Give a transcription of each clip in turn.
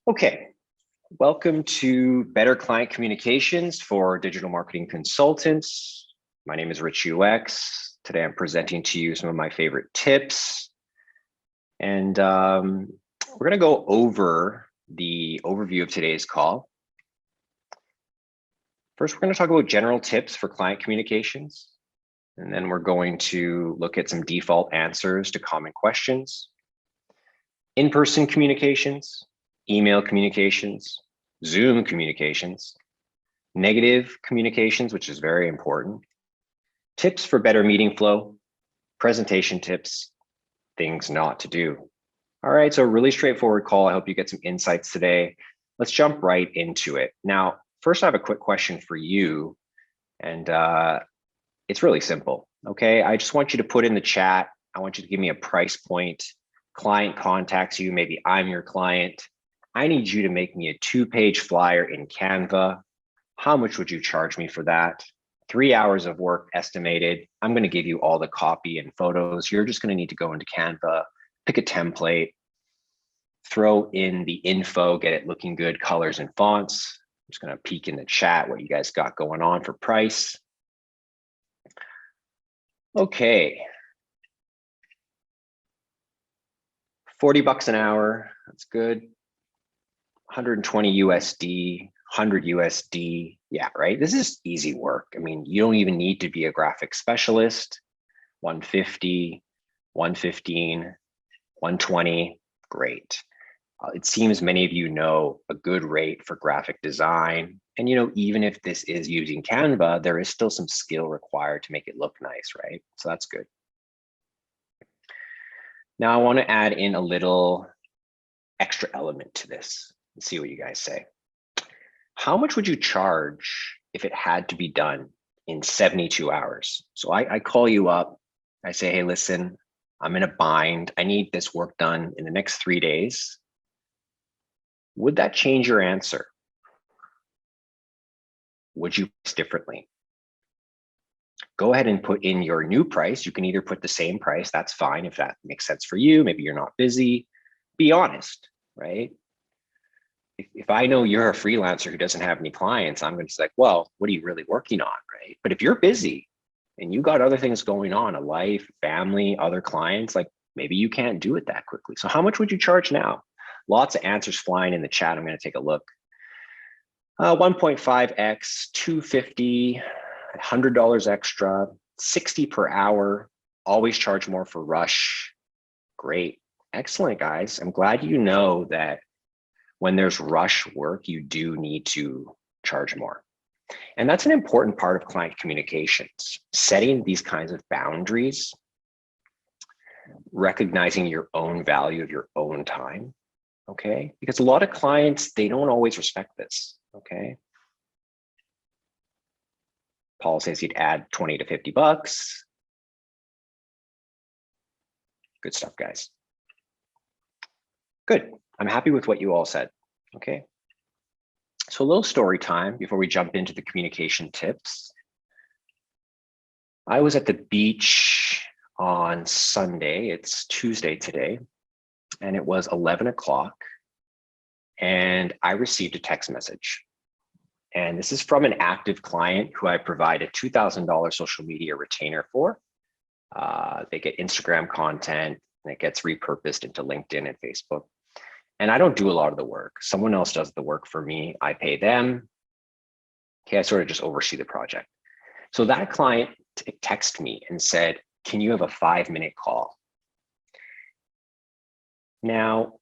Okay, welcome to Better Client Communications for Digital Marketing Consultants. My name is Rich UX. Today I'm presenting to you some of my favorite tips. And we're going to go over the overview of today's call. First, we're going to talk about general tips for client communications. And then we're going to look at some default answers to common questions. In-person communications, email communications, Zoom communications, negative communications, which is very important, tips for better meeting flow, presentation tips, things not to do. All right, so really straightforward call. I hope you get some insights today. Let's jump right into it. Now, first I have a quick question for you, and it's really simple, okay? I just want you to put in the chat, I want you to give me a price point. Client contacts you, maybe I'm your client. I need you to make me a 2-page flyer in Canva. How much would you charge me for that? 3 hours of work estimated. I'm going to give you all the copy and photos. You're just going to need to go into Canva, pick a template, throw in the info, get it looking good, colors and fonts. I'm just going to peek in the chat what you guys got going on for price. Okay. $40 an hour, that's good. 120 USD, 100 USD. Yeah, right. This is easy work. I mean, you don't even need to be a graphic specialist. 150, 115, 120, great. It seems many of you know a good rate for graphic design. And even if this is using Canva, there is still some skill required to make it look nice, right? So that's good. Now I want to add in a little extra element to this. Let's see what you guys say. How much would you charge if it had to be done in 72 hours? So I call you up. I say, hey, listen, I'm in a bind. I need this work done in the next 3 days. Would that change your answer? Would you price differently? Go ahead and put in your new price. You can either put the same price. That's fine if that makes sense for you. Maybe you're not busy. Be honest, right? If I know you're a freelancer who doesn't have any clients, I'm going to say, like, well, what are you really working on, right? But if you're busy and you got other things going on, a life, family, other clients, like maybe you can't do it that quickly. So how much would you charge now? Lots of answers flying in the chat. I'm going to take a look. 1.5x, 250, $100 extra, 60 per hour. Always charge more for rush. Great. Excellent, guys. I'm glad you know that when there's rush work, you do need to charge more. And that's an important part of client communications, setting these kinds of boundaries, recognizing your own value of your own time, okay? Because a lot of clients, they don't always respect this, okay? Paul says he'd add 20 to 50 bucks. Good stuff, guys. Good. I'm happy with what you all said, okay? So a little story time before we jump into the communication tips. I was at the beach on Sunday, it's Tuesday today, and it was 11 o'clock, and I received a text message. And this is from an active client who I provide a $2,000 social media retainer for. They get Instagram content, and it gets repurposed into LinkedIn and Facebook. And I don't do a lot of the work. Someone else does the work for me. I pay them. Okay, I sort of just oversee the project. So that client texted me and said, can you have a 5-minute call? Now,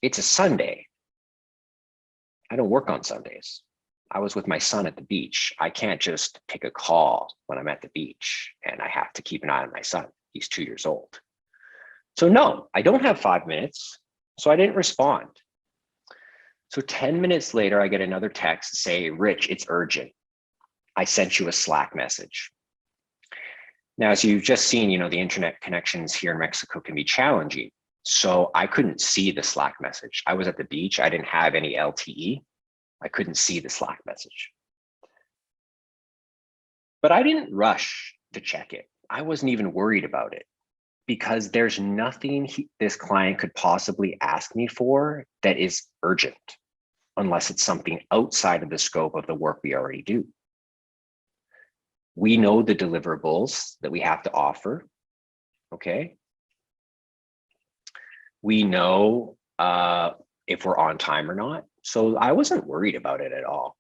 it's a Sunday. I don't work on Sundays. I was with my son at the beach. I can't just pick a call when I'm at the beach, and I have to keep an eye on my son. He's 2 years old. So no, I don't have 5 minutes. So I didn't respond. So 10 minutes later, I get another text say, Rich, it's urgent. I sent you a Slack message. Now, as you've just seen, the internet connections here in Mexico can be challenging. So I couldn't see the Slack message. I was at the beach. I didn't have any LTE. I couldn't see the Slack message. But I didn't rush to check it. I wasn't even worried about it, because there's nothing this client could possibly ask me for that is urgent. unless it's something outside of the scope of the work we already do. We know the deliverables that we have to offer, okay? We know if we're on time or not. So I wasn't worried about it at all.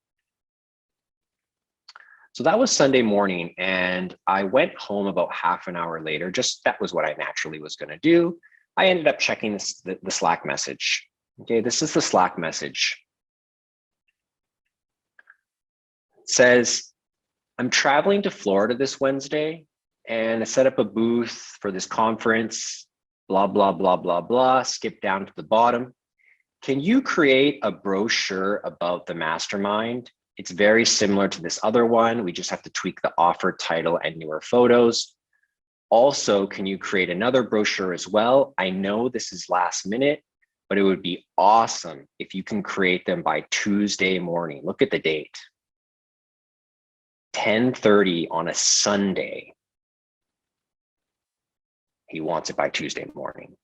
So that was Sunday morning, and I went home about half an hour later. Just that was what I naturally was going to do. I ended up checking the Slack message. Okay, this is the Slack message. It says, I'm traveling to Florida this Wednesday, and I set up a booth for this conference, blah, blah, blah, blah, blah. Skip down to the bottom. Can you create a brochure about the mastermind? It's very similar to this other one. We just have to tweak the offer title and newer photos. Also, can you create another brochure as well? I know this is last minute, but it would be awesome if you can create them by Tuesday morning. Look at the date. 10:30 on a Sunday. He wants it by Tuesday morning.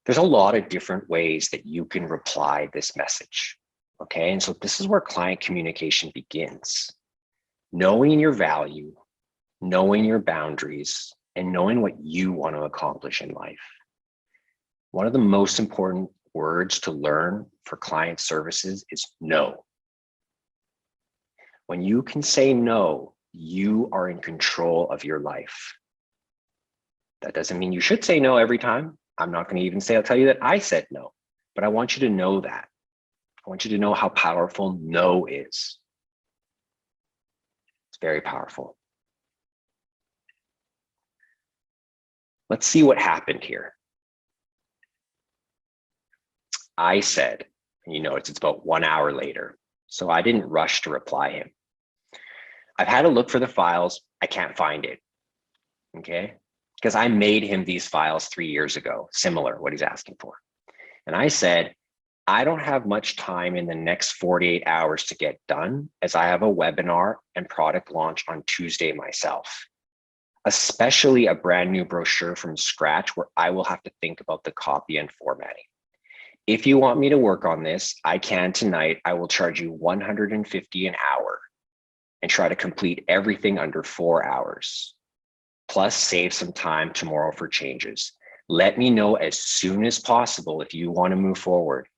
There's a lot of different ways that you can reply this message. Okay, and so this is where client communication begins. Knowing your value, knowing your boundaries, and knowing what you want to accomplish in life. One of the most important words to learn for client services is no. When you can say no, you are in control of your life. That doesn't mean you should say no every time. I'm not going to even tell you that I said no, but I want you to know that. I want you to know how powerful no is. It's very powerful. Let's see what happened here. I said, and you notice it's about 1 hour later, so I didn't rush to reply him. I've had to look for the files. I can't find it, okay? Because I made him these files 3 years ago, similar what he's asking for. And I said, I don't have much time in the next 48 hours to get done, as I have a webinar and product launch on Tuesday myself, especially a brand new brochure from scratch where I will have to think about the copy and formatting. If you want me to work on this, I can tonight. I will charge you $150 an hour and try to complete everything under 4 hours, plus save some time tomorrow for changes. Let me know as soon as possible if you want to move forward.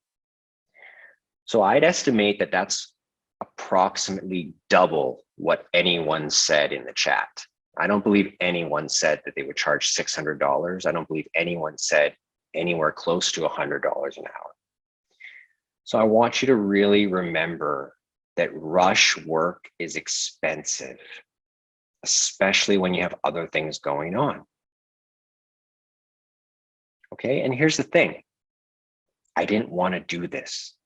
So I'd estimate that that's approximately double what anyone said in the chat. I don't believe anyone said that they would charge $600. I don't believe anyone said anywhere close to $100 an hour. So I want you to really remember that rush work is expensive, especially when you have other things going on. Okay, and here's the thing. I didn't want to do this.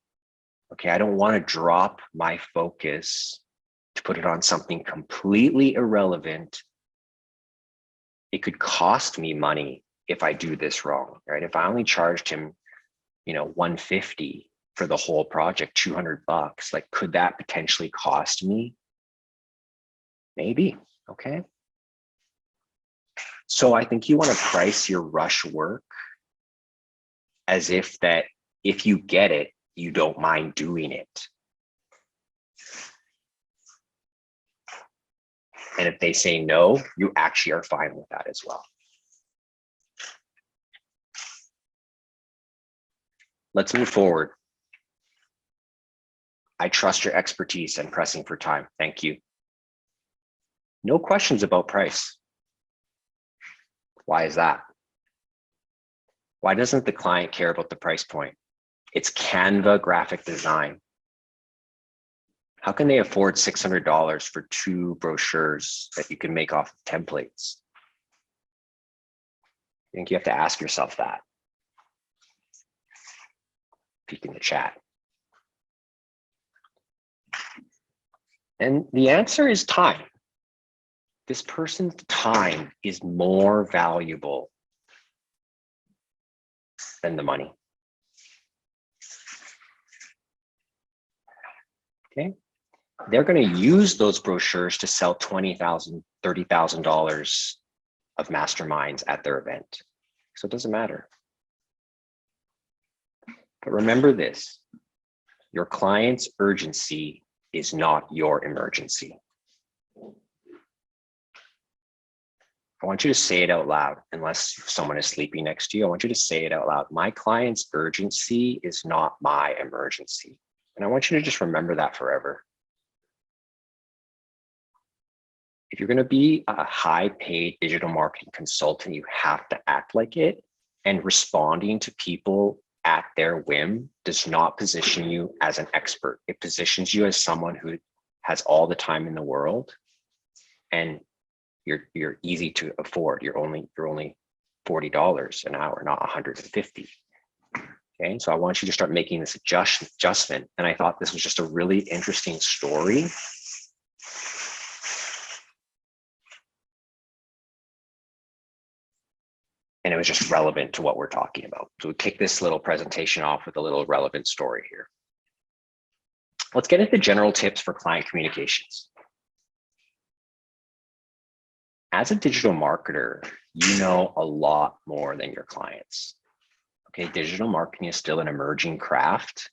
Okay, I don't want to drop my focus to put it on something completely irrelevant. It could cost me money if I do this wrong, right? If I only charged him, $150 for the whole project, $200, like, could that potentially cost me? Maybe, okay? So I think you want to price your rush work as if that if you get it, you don't mind doing it. And if they say no, you actually are fine with that as well. Let's move forward. I trust your expertise and pressing for time. Thank you. No questions about price. Why is that? Why doesn't the client care about the price point? It's Canva graphic design. How can they afford $600 for 2 brochures that you can make off of templates? I think you have to ask yourself that. Peek in the chat. And the answer is time. This person's time is more valuable than the money. Okay. They're going to use those brochures to sell $20,000, $30,000 of masterminds at their event. So it doesn't matter. But remember this, your client's urgency is not your emergency. I want you to say it out loud, unless someone is sleeping next to you. I want you to say it out loud. My client's urgency is not my emergency. And I want you to just remember that forever. If you're going to be a high-paid digital marketing consultant, you have to act like it. And responding to people at their whim does not position you as an expert. It positions you as someone who has all the time in the world, and you're easy to afford. You're only $40 an hour, not 150. Okay, so I want you to start making this adjustment. And I thought this was just a really interesting story. And it was just relevant to what we're talking about. So we kick this little presentation off with a little relevant story here. Let's get into general tips for client communications. As a digital marketer, you know a lot more than your clients. Okay, digital marketing is still an emerging craft.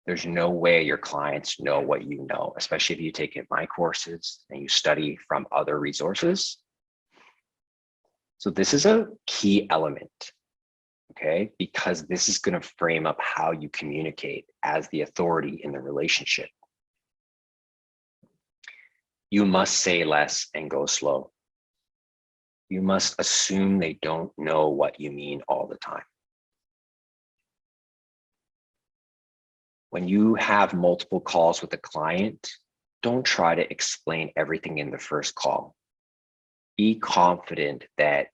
There's no way your clients know what you know, especially if you take my courses and you study from other resources. So this is a key element, okay? Because this is going to frame up how you communicate as the authority in the relationship. You must say less and go slow. You must assume they don't know what you mean all the time. When you have multiple calls with a client, don't try to explain everything in the first call. Be confident that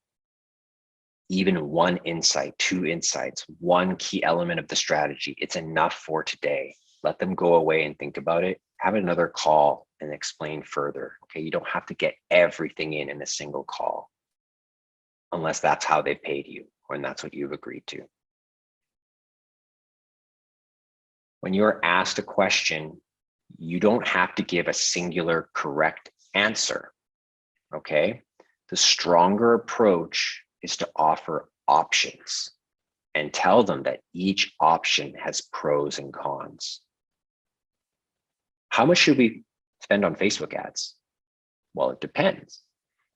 even one insight, 2 insights, one key element of the strategy, it's enough for today. Let them go away and think about it. Have another call and explain further. Okay, you don't have to get everything in a single call, unless that's how they paid you or that's what you've agreed to. When you're asked a question, you don't have to give a singular correct answer. Okay, the stronger approach is to offer options and tell them that each option has pros and cons. How much should we spend on Facebook ads? Well, it depends.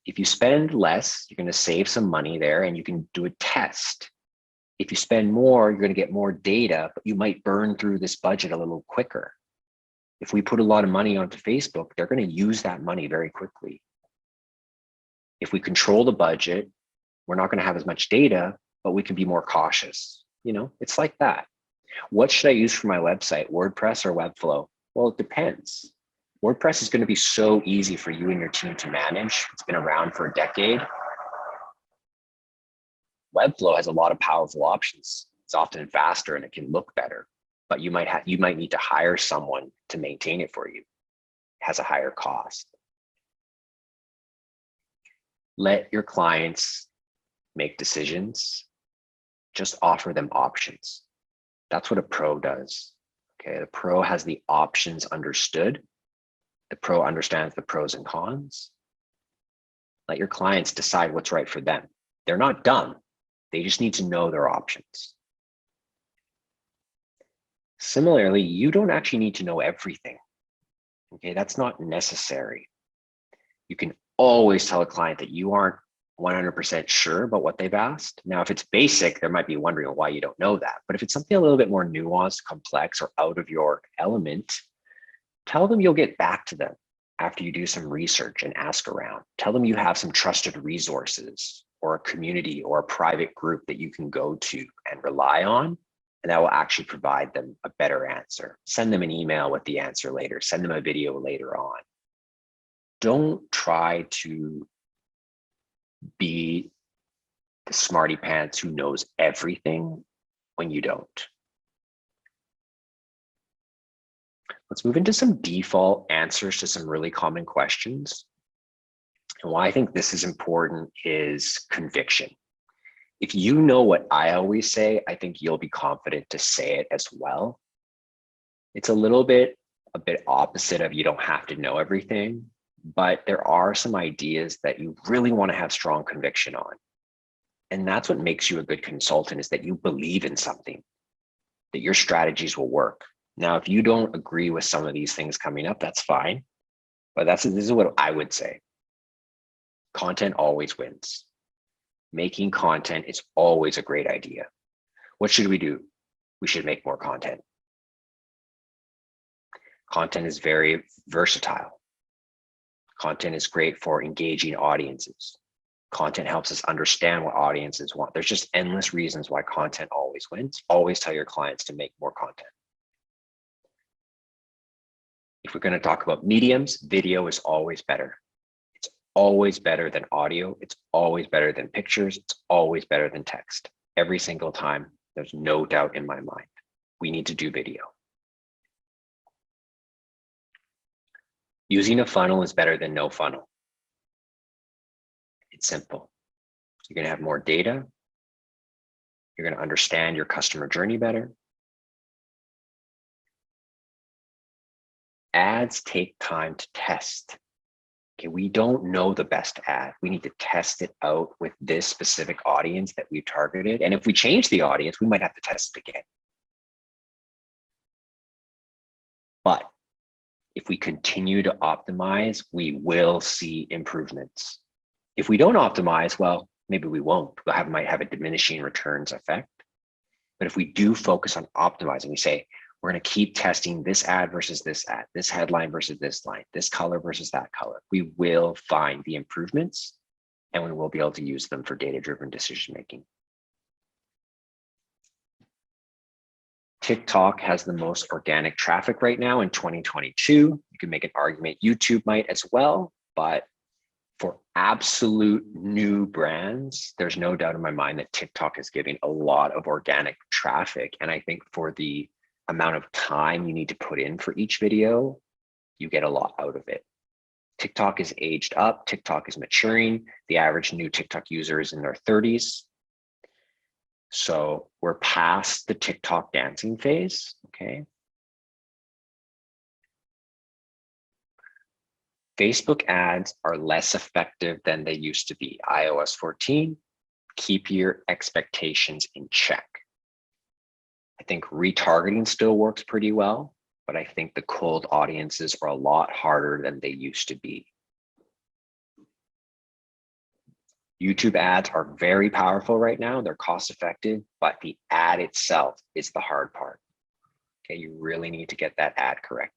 If you spend less, you're going to save some money there and you can do a test. If you spend more, you're going to get more data, but you might burn through this budget a little quicker. If we put a lot of money onto Facebook, they're going to use that money very quickly. If we control the budget, we're not going to have as much data, but we can be more cautious. You know, it's like that. What should I use for my website, WordPress or Webflow? Well, it depends. WordPress is going to be so easy for you and your team to manage. It's been around for a decade. Webflow has a lot of powerful options. It's often faster and it can look better, but you might need to hire someone to maintain it for you. It has a higher cost. Let your clients make decisions. Just offer them options. That's what a pro does. Okay, the pro has the options understood. The pro understands the pros and cons. Let your clients decide what's right for them. They're not dumb. They just need to know their options. Similarly, you don't actually need to know everything. Okay, that's not necessary. You can always tell a client that you aren't 100% sure about what they've asked. Now, if it's basic, they might be wondering why you don't know that. But if it's something a little bit more nuanced, complex, or out of your element, tell them you'll get back to them after you do some research and ask around. Tell them you have some trusted resources or a community or a private group that you can go to and rely on, and that will actually provide them a better answer. Send them an email with the answer later. Send them a video later on. Don't try to be the smarty pants who knows everything when you don't. Let's move into some default answers to some really common questions. And why I think this is important is conviction. If you know what I always say, I think you'll be confident to say it as well. It's a bit opposite of you don't have to know everything, but there are some ideas that you really want to have strong conviction on. And that's what makes you a good consultant, is that you believe in something. that your strategies will work. Now, if you don't agree with some of these things coming up, that's fine. But this is what I would say. Content always wins. Making content is always a great idea. What should we do? We should make more content. Content is very versatile. Content is great for engaging audiences. Content helps us understand what audiences want. There's just endless reasons why content always wins. Always tell your clients to make more content. If we're going to talk about mediums, video is always better. It's always better than audio. It's always better than pictures. It's always better than text. Every single time, there's no doubt in my mind. We need to do video. Using a funnel is better than no funnel. It's simple. You're going to have more data. You're going to understand your customer journey better. Ads take time to test. Okay, we don't know the best ad. We need to test it out with this specific audience that we've targeted. And if we change the audience, we might have to test it again. But if we continue to optimize, we will see improvements. If we don't optimize, well, maybe we won't. Might have a diminishing returns effect. But if we do focus on optimizing, we say, we're going to keep testing this ad versus this ad, this headline versus this line, this color versus that color. We will find the improvements and we will be able to use them for data-driven decision-making. TikTok has the most organic traffic right now in 2022. You can make an argument YouTube might as well, but for absolute new brands, there's no doubt in my mind that TikTok is giving a lot of organic traffic. And I think for the amount of time you need to put in for each video, you get a lot out of it. TikTok is aged up. TikTok is maturing. The average new TikTok user is in their 30s. So we're past the TikTok dancing phase, okay? Facebook ads are less effective than they used to be. iOS 14, keep your expectations in check. I think retargeting still works pretty well, but I think the cold audiences are a lot harder than they used to be. YouTube ads are very powerful right now. They're cost effective, but the ad itself is the hard part. Okay, you really need to get that ad correct.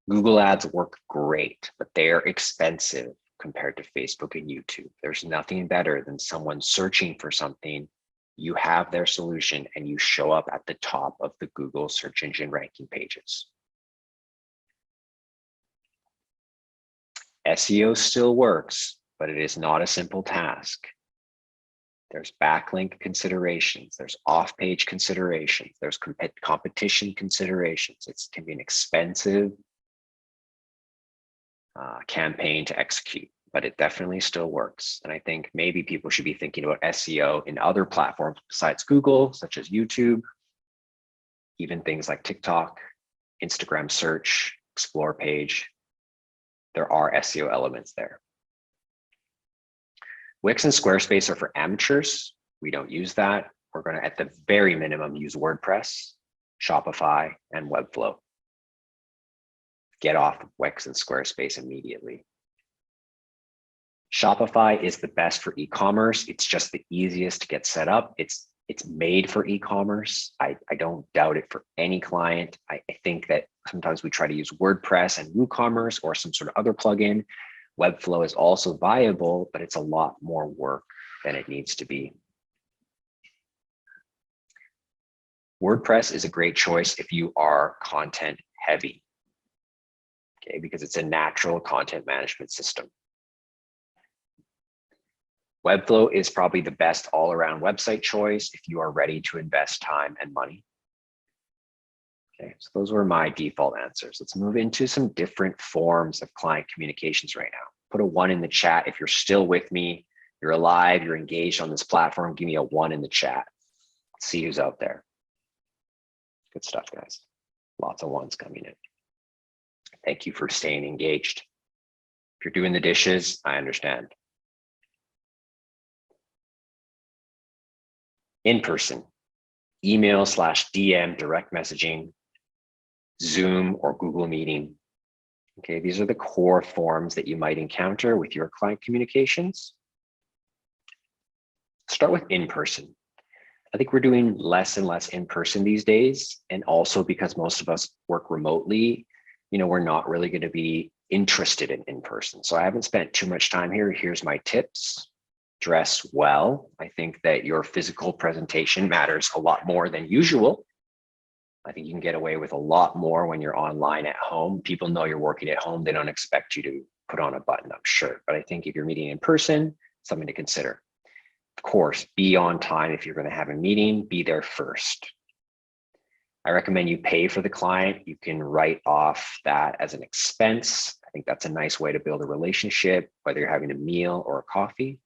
Google ads work great, but they're expensive compared to Facebook and YouTube. There's nothing better than someone searching for something, you have their solution, and you show up at the top of the Google search engine ranking pages. SEO still works, but it is not a simple task. There's backlink considerations, there's off-page considerations, there's competition considerations. It can be an expensive campaign to execute, but it definitely still works. And I think maybe people should be thinking about SEO in other platforms besides Google, such as YouTube, even things like TikTok, Instagram search, explore page. There are SEO elements there. Wix and Squarespace are for amateurs. We don't use that. We're going to, at the very minimum, use WordPress, Shopify, and Webflow. Get off Wix and Squarespace immediately. Shopify is the best for e-commerce. It's just the easiest to get set up. It's made for e-commerce. I don't doubt it for any client. I think that sometimes we try to use WordPress and WooCommerce or some sort of other plugin. Webflow is also viable, but it's a lot more work than it needs to be. WordPress is a great choice if you are content heavy, okay, because it's a natural content management system. Webflow is probably the best all-around website choice if you are ready to invest time and money. Okay, so those were my default answers. Let's move into some different forms of client communications right now. Put a 1 in the chat if you're still with me, you're alive, you're engaged on this platform. Give me a 1 in the chat. Let's see who's out there. Good stuff, guys. Lots of 1s coming in. Thank you for staying engaged. If you're doing the dishes, I understand. In person, email/DM, direct messaging, Zoom or Google Meeting. Okay, these are the core forms that you might encounter with your client communications. Start with in-person. I think we're doing less and less in-person these days. And also because most of us work remotely, we're not really going to be interested in in-person. So I haven't spent too much time here. Here's my tips. Dress well. I think that your physical presentation matters a lot more than usual. I think you can get away with a lot more when you're online at home. People know you're working at home. They don't expect you to put on a button-up shirt. But I think if you're meeting in person, something to consider. Of course, be on time. If you're going to have a meeting, be there first. I recommend you pay for the client. You can write off that as an expense. I think that's a nice way to build a relationship, whether you're having a meal or a coffee.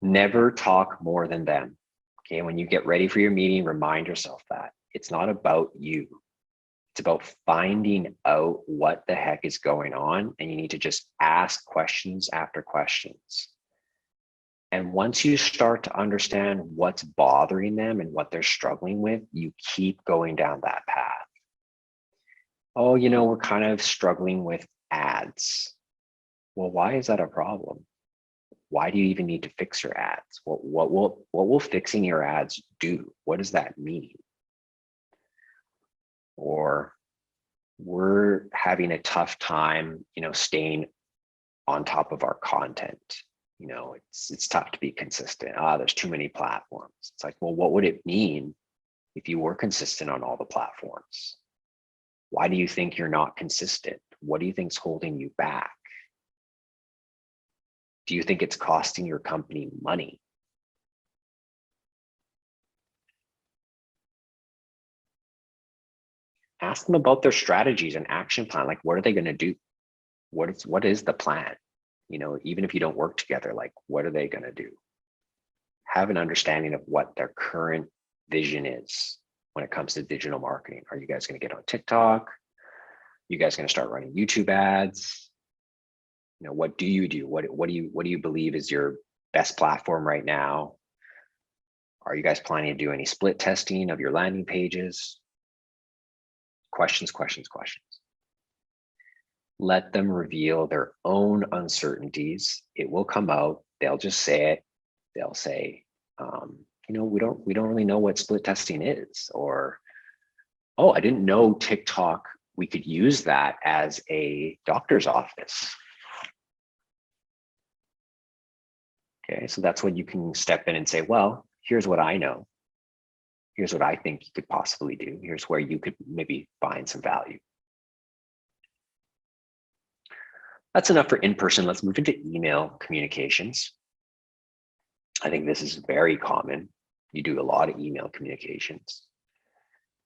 Never talk more than them. Okay, when you get ready for your meeting, remind yourself that it's not about you. It's about finding out what the heck is going on, and you need to just ask questions after questions. And once you start to understand what's bothering them and what they're struggling with, you keep going down that path. Oh, we're kind of struggling with ads. Well, why is that a problem? Why do you even need to fix your ads? What will fixing your ads do? What does that mean? Or we're having a tough time, staying on top of our content. It's tough to be consistent. There's too many platforms. It's like, well, what would it mean if you were consistent on all the platforms? Why do you think you're not consistent? What do you think's holding you back? Do you think it's costing your company money? Ask them about their strategies and action plan. Like, what are they going to do? What is the plan? Even if you don't work together, like, what are they going to do? Have an understanding of what their current vision is when it comes to digital marketing. Are you guys going to get on TikTok? You guys going to start running YouTube ads? What do you do? What do you believe is your best platform right now? Are you guys planning to do any split testing of your landing pages? Questions. Let them reveal their own uncertainties. It will come out. They'll just say it. They'll say, we don't really know what split testing is, or, oh, I didn't know TikTok, we could use that as a doctor's office. Okay, so that's when you can step in and say, well, here's what I know. Here's what I think you could possibly do. Here's where you could maybe find some value. That's enough for in-person. Let's move into email communications. I think this is very common. You do a lot of email communications.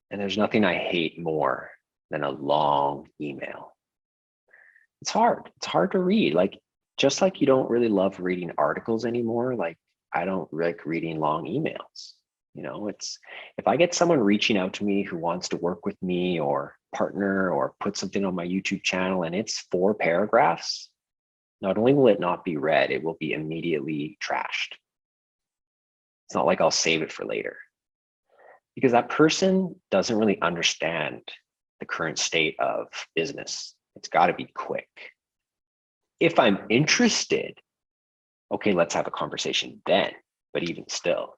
And there's nothing I hate more than a long email. It's hard. It's hard to read. Just like you don't really love reading articles anymore, like I don't like reading long emails. If I get someone reaching out to me who wants to work with me or partner or put something on my YouTube channel and it's 4 paragraphs, not only will it not be read, it will be immediately trashed. It's not like I'll save it for later, because that person doesn't really understand the current state of business. It's got to be quick. If I'm interested, okay, let's have a conversation then, but even still.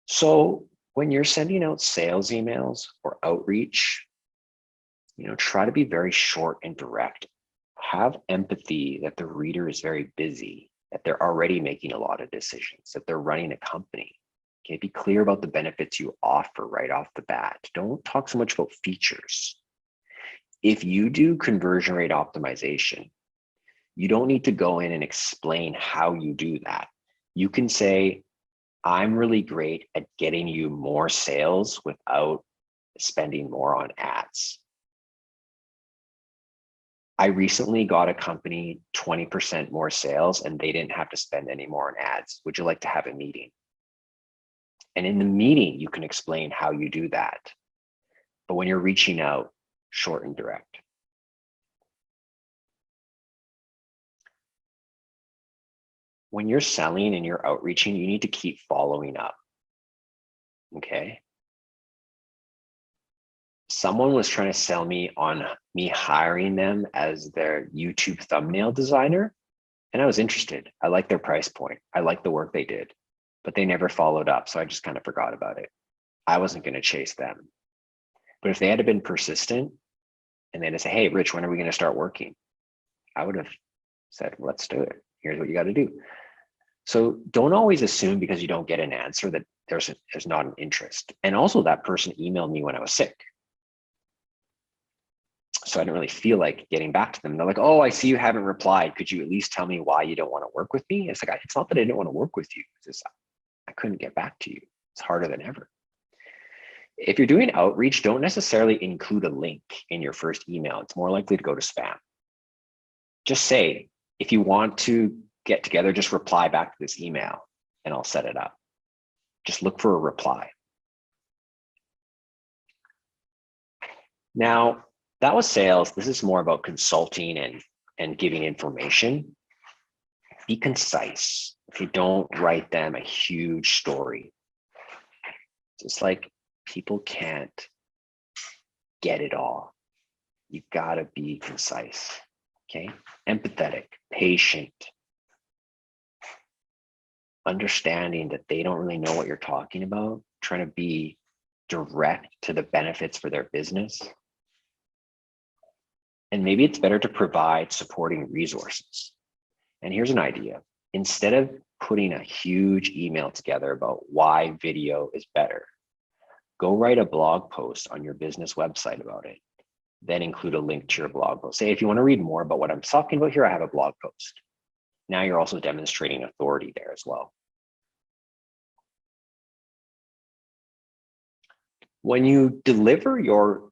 So when you're sending out sales emails or outreach, try to be very short and direct. Have empathy that the reader is very busy, that they're already making a lot of decisions, that they're running a company. Okay, be clear about the benefits you offer right off the bat. Don't talk so much about features. If you do conversion rate optimization, you don't need to go in and explain how you do that. You can say, I'm really great at getting you more sales without spending more on ads. I recently got a company 20% more sales and they didn't have to spend any more on ads. Would you like to have a meeting? And in the meeting, you can explain how you do that. But when you're reaching out, short and direct. when you're selling and you're outreaching, you need to keep following up. Okay. Someone was trying to sell me on me hiring them as their YouTube thumbnail designer. And I was interested. I liked their price point. I liked the work they did, but they never followed up. So I just kind of forgot about it. I wasn't going to chase them. But if they had been persistent and then to say, hey, Rich, when are we going to start working? I would have said, let's do it. Here's what you got to do. So don't always assume because you don't get an answer that there's not an interest. And also that person emailed me when I was sick. So I didn't really feel like getting back to them. They're like, oh, I see you haven't replied. Could you at least tell me why you don't want to work with me? It's like, it's not that I didn't want to work with you. It's just I couldn't get back to you. It's harder than ever. If you're doing outreach, don't necessarily include a link in your first email. It's more likely to go to spam. Just say, if you want to get together, just reply back to this email and I'll set it up. Just look for a reply. Now, that was sales. This is more about consulting and giving information. Be concise. If you don't write them a huge story, just like people can't get it all. You've got to be concise, okay? Empathetic, patient, understanding that they don't really know what you're talking about, trying to be direct to the benefits for their business. And maybe it's better to provide supporting resources. And here's an idea. Instead of putting a huge email together about why video is better, go write a blog post on your business website about it. Then include a link to your blog post. Say, if you want to read more about what I'm talking about here, I have a blog post. Now you're also demonstrating authority there as well. When you deliver your,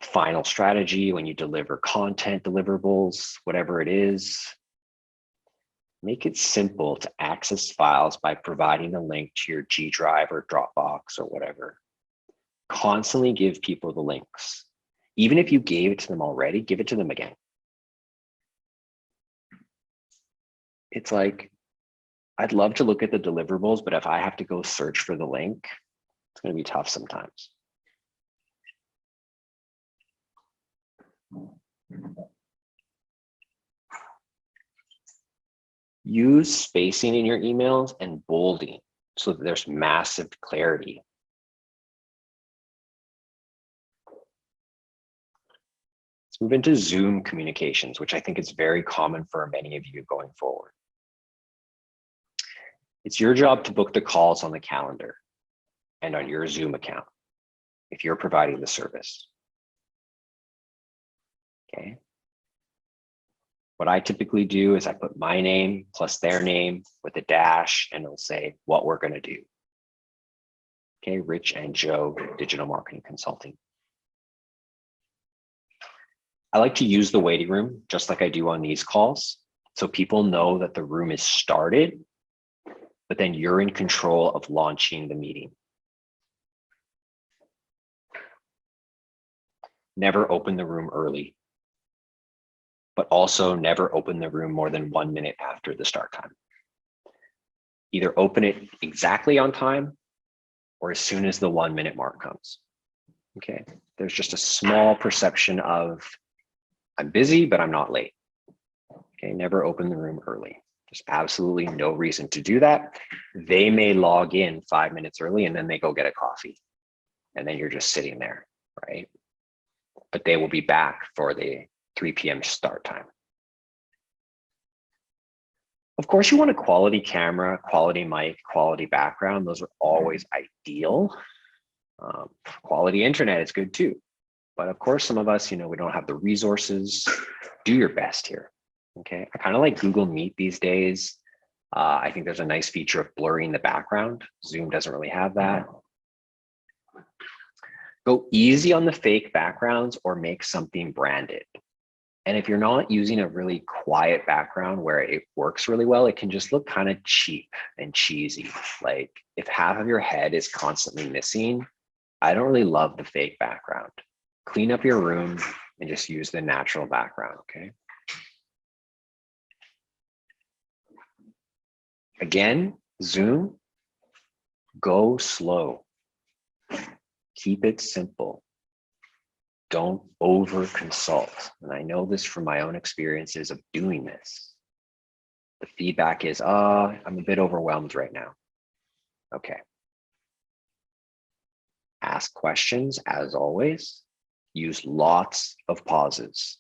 final strategy, when you deliver content deliverables, whatever it is, make it simple to access files by providing a link to your G Drive or Dropbox or whatever. Constantly give people the links. Even if you gave it to them already, give it to them again. It's like, I'd love to look at the deliverables, but if I have to go search for the link, it's going to be tough sometimes. Use spacing in your emails and bolding so that there's massive clarity. Let's move into Zoom communications, which I think is very common for many of you going forward. It's your job to book the calls on the calendar and on your Zoom account if you're providing the service. Okay. What I typically do is I put my name plus their name with a dash, and it'll say what we're going to do. Okay, Rich and Joe, Digital Marketing Consulting. I like to use the waiting room just like I do on these calls, so people know that the room is started, but then you're in control of launching the meeting. Never open the room early, but also never open the room more than 1 minute after the start time. Either open it exactly on time or as soon as the 1 minute mark comes. Okay, there's just a small perception of I'm busy, but I'm not late. Okay, never open the room early. There's absolutely no reason to do that. They may log in 5 minutes early and then they go get a coffee. And then you're just sitting there, right? But they will be back for the 3 p.m. start time. Of course, you want a quality camera, quality mic, quality background. Those are always ideal. Quality internet is good too. But of course, some of us, we don't have the resources. Do your best here. Okay, I kind of like Google Meet these days. I think there's a nice feature of blurring the background. Zoom doesn't really have that. Go easy on the fake backgrounds or make something branded. And if you're not using a really quiet background where it works really well, it can just look kind of cheap and cheesy. Like if half of your head is constantly missing, I don't really love the fake background. Clean up your room and just use the natural background, okay? Again, Zoom, go slow. Keep it simple. Don't over consult. And I know this from my own experiences of doing this. The feedback is, I'm a bit overwhelmed right now. Okay. Ask questions as always. Use lots of pauses.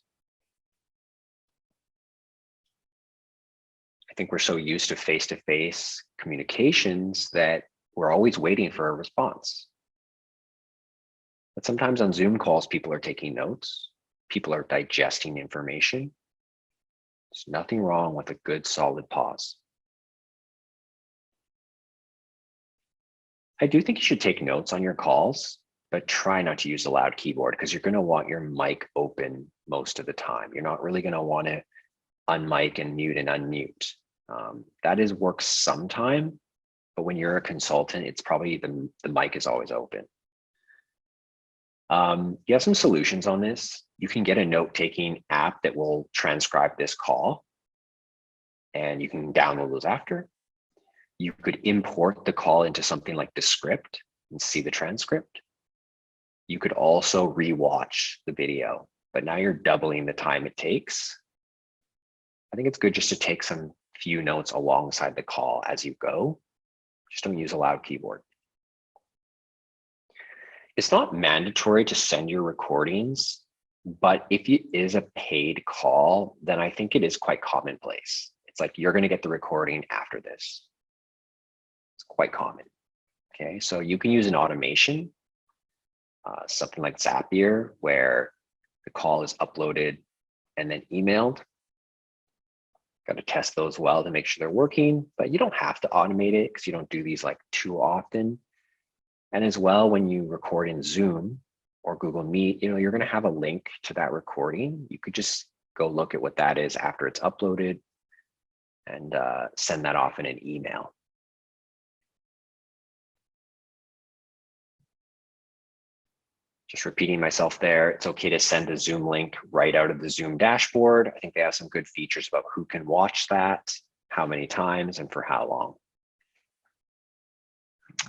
I think we're so used to face-to-face communications that we're always waiting for a response. But sometimes on Zoom calls, people are taking notes. People are digesting information. There's nothing wrong with a good solid pause. I do think you should take notes on your calls, but try not to use a loud keyboard because you're going to want your mic open most of the time. You're not really going to want to unmic and mute and unmute. That is works sometime, but when you're a consultant, it's probably the mic is always open. You have some solutions on this. You can get a note-taking app that will transcribe this call, and you can download those after. You could import the call into something like the script and see the transcript. You could also rewatch the video, but now you're doubling the time it takes. I think it's good just to take some few notes alongside the call as you go. Just don't use a loud keyboard. It's not mandatory to send your recordings, but if it is a paid call, then I think it is quite commonplace. It's like you're going to get the recording after this. It's quite common. Okay, so you can use an automation, something like Zapier, where the call is uploaded and then emailed. Got to test those well to make sure they're working, but you don't have to automate it because you don't do these like too often. And as well, when you record in Zoom or Google Meet, you're going to have a link to that recording. You could just go look at what that is after it's uploaded and send that off in an email. Just repeating myself there, it's okay to send a Zoom link right out of the Zoom dashboard. I think they have some good features about who can watch that, how many times, and for how long.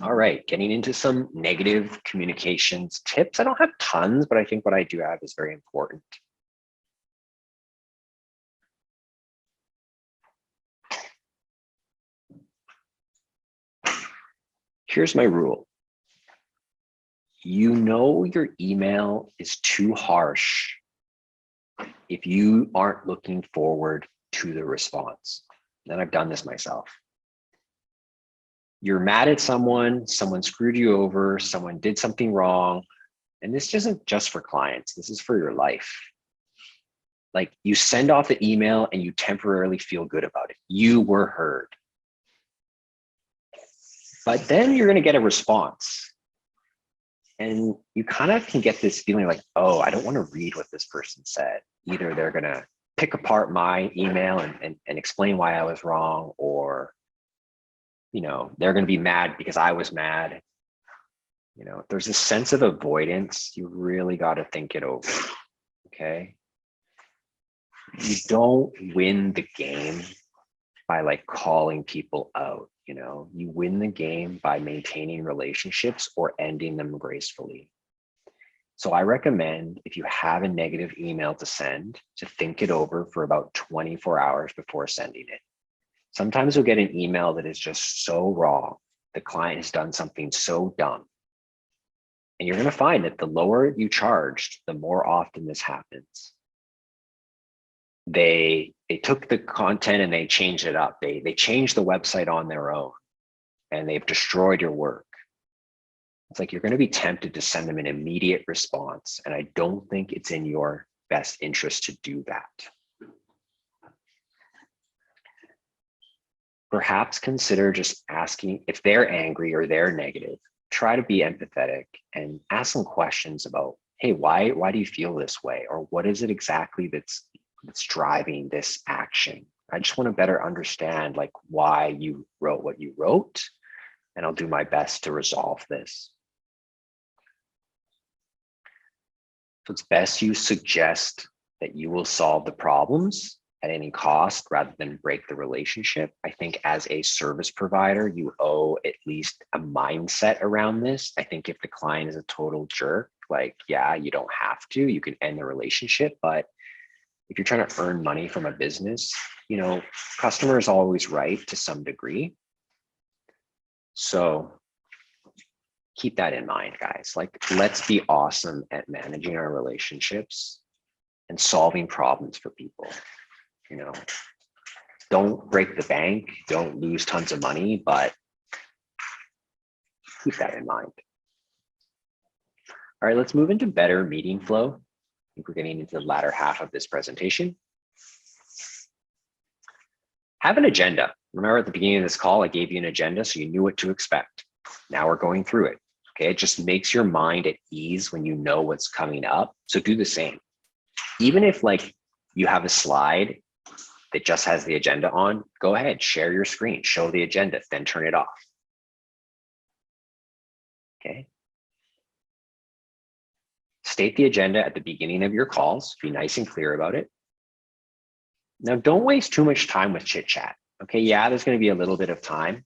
All right, getting into some negative communications tips. I don't have tons, but I think what I do have is very important. Here's my rule. You know your email is too harsh if you aren't looking forward to the response. And I've done this myself. You're mad at someone screwed you over, someone did something wrong. And this isn't just for clients, this is for your life. Like you send off the email and you temporarily feel good about it. You were heard. But then you're going to get a response. And you kind of can get this feeling like, oh, I don't want to read what this person said. Either they're going to pick apart my email and explain why I was wrong, or they're going to be mad because I was mad. If there's a sense of avoidance, you really got to think it over. Okay. You don't win the game by like calling people out. You win the game by maintaining relationships or ending them gracefully. So I recommend, if you have a negative email to send, to think it over for about 24 hours before sending it. Sometimes you'll get an email that is just so wrong. The client has done something so dumb. And you're going to find that the lower you charged, the more often this happens. They took the content and they changed it up. They changed the website on their own and they've destroyed your work. It's like you're going to be tempted to send them an immediate response. And I don't think it's in your best interest to do that. Perhaps consider just asking if they're angry or they're negative. Try to be empathetic and ask some questions about, hey, why do you feel this way? Or what is it exactly that's driving this action? I just want to better understand like why you wrote what you wrote, and I'll do my best to resolve this. So it's best you suggest that you will solve the problems at any cost rather than break the relationship. I think as a service provider, you owe at least a mindset around this. I think if the client is a total jerk, like, yeah, you don't have to, you can end the relationship. But if you're trying to earn money from a business, you know, customer is always right to some degree. So keep that in mind, guys. Like, let's be awesome at managing our relationships and solving problems for people. You know, don't break the bank, don't lose tons of money, but keep that in mind. All right, let's move into better meeting flow. I think we're getting into the latter half of this presentation. Have an agenda. Remember at the beginning of this call, I gave you an agenda so you knew what to expect. Now we're going through it. Okay, it just makes your mind at ease when you know what's coming up. So do the same. Even if like you have a slide that just has the agenda on, go ahead, share your screen, show the agenda, then turn it off. Okay. State the agenda at the beginning of your calls, be nice and clear about it. Now, don't waste too much time with chit chat. Okay, yeah, there's going to be a little bit of time,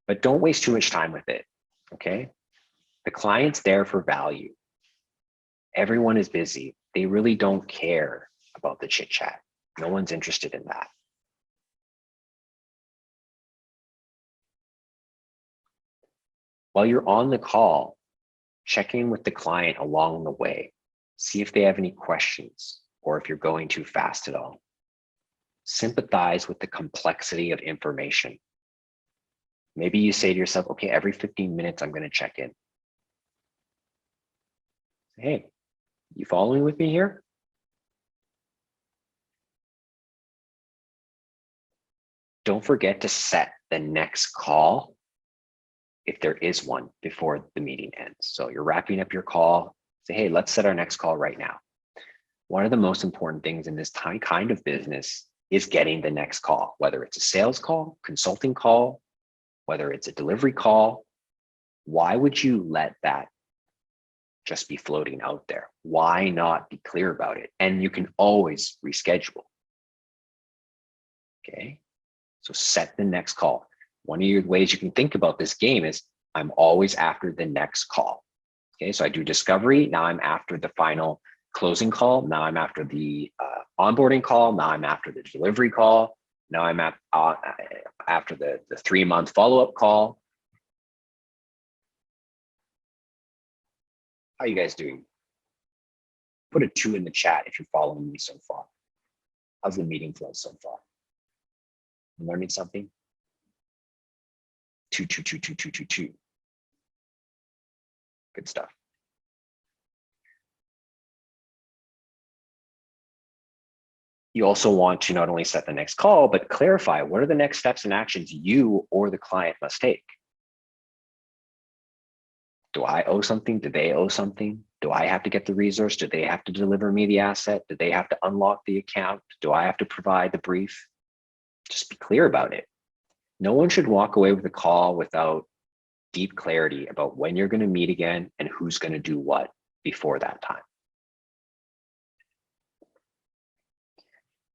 but don't waste too much time with it. Okay. The client's there for value. Everyone is busy. They really don't care about the chit chat. No one's interested in that. While you're on the call, check in with the client along the way. See if they have any questions or if you're going too fast at all. Sympathize with the complexity of information. Maybe you say to yourself, okay, every 15 minutes, I'm going to check in. Hey, you following with me here? Don't forget to set the next call if there is one before the meeting ends. So you're wrapping up your call, say, hey, let's set our next call right now. One of the most important things in this kind of business is getting the next call, whether it's a sales call, consulting call, whether it's a delivery call. Why would you let that just be floating out there? Why not be clear about it? And you can always reschedule. Okay, so set the next call. One of your ways you can think about this game is I'm always after the next call. Okay, so I do discovery. Now I'm after the final closing call. Now I'm after the onboarding call. Now I'm after the delivery call. Now I'm after the 3-month follow-up call. How are you guys doing? Put a 2 in the chat if you're following me so far. How's the meeting flow so far? Learning something? 2, 2, 2, 2, 2, 2, 2. Good stuff. You also want to not only set the next call, but clarify what are the next steps and actions you or the client must take. Do I owe something? Do they owe something? Do I have to get the resource? Do they have to deliver me the asset? Do they have to unlock the account? Do I have to provide the brief? Just be clear about it. No one should walk away with a call without deep clarity about when you're going to meet again and who's going to do what before that time.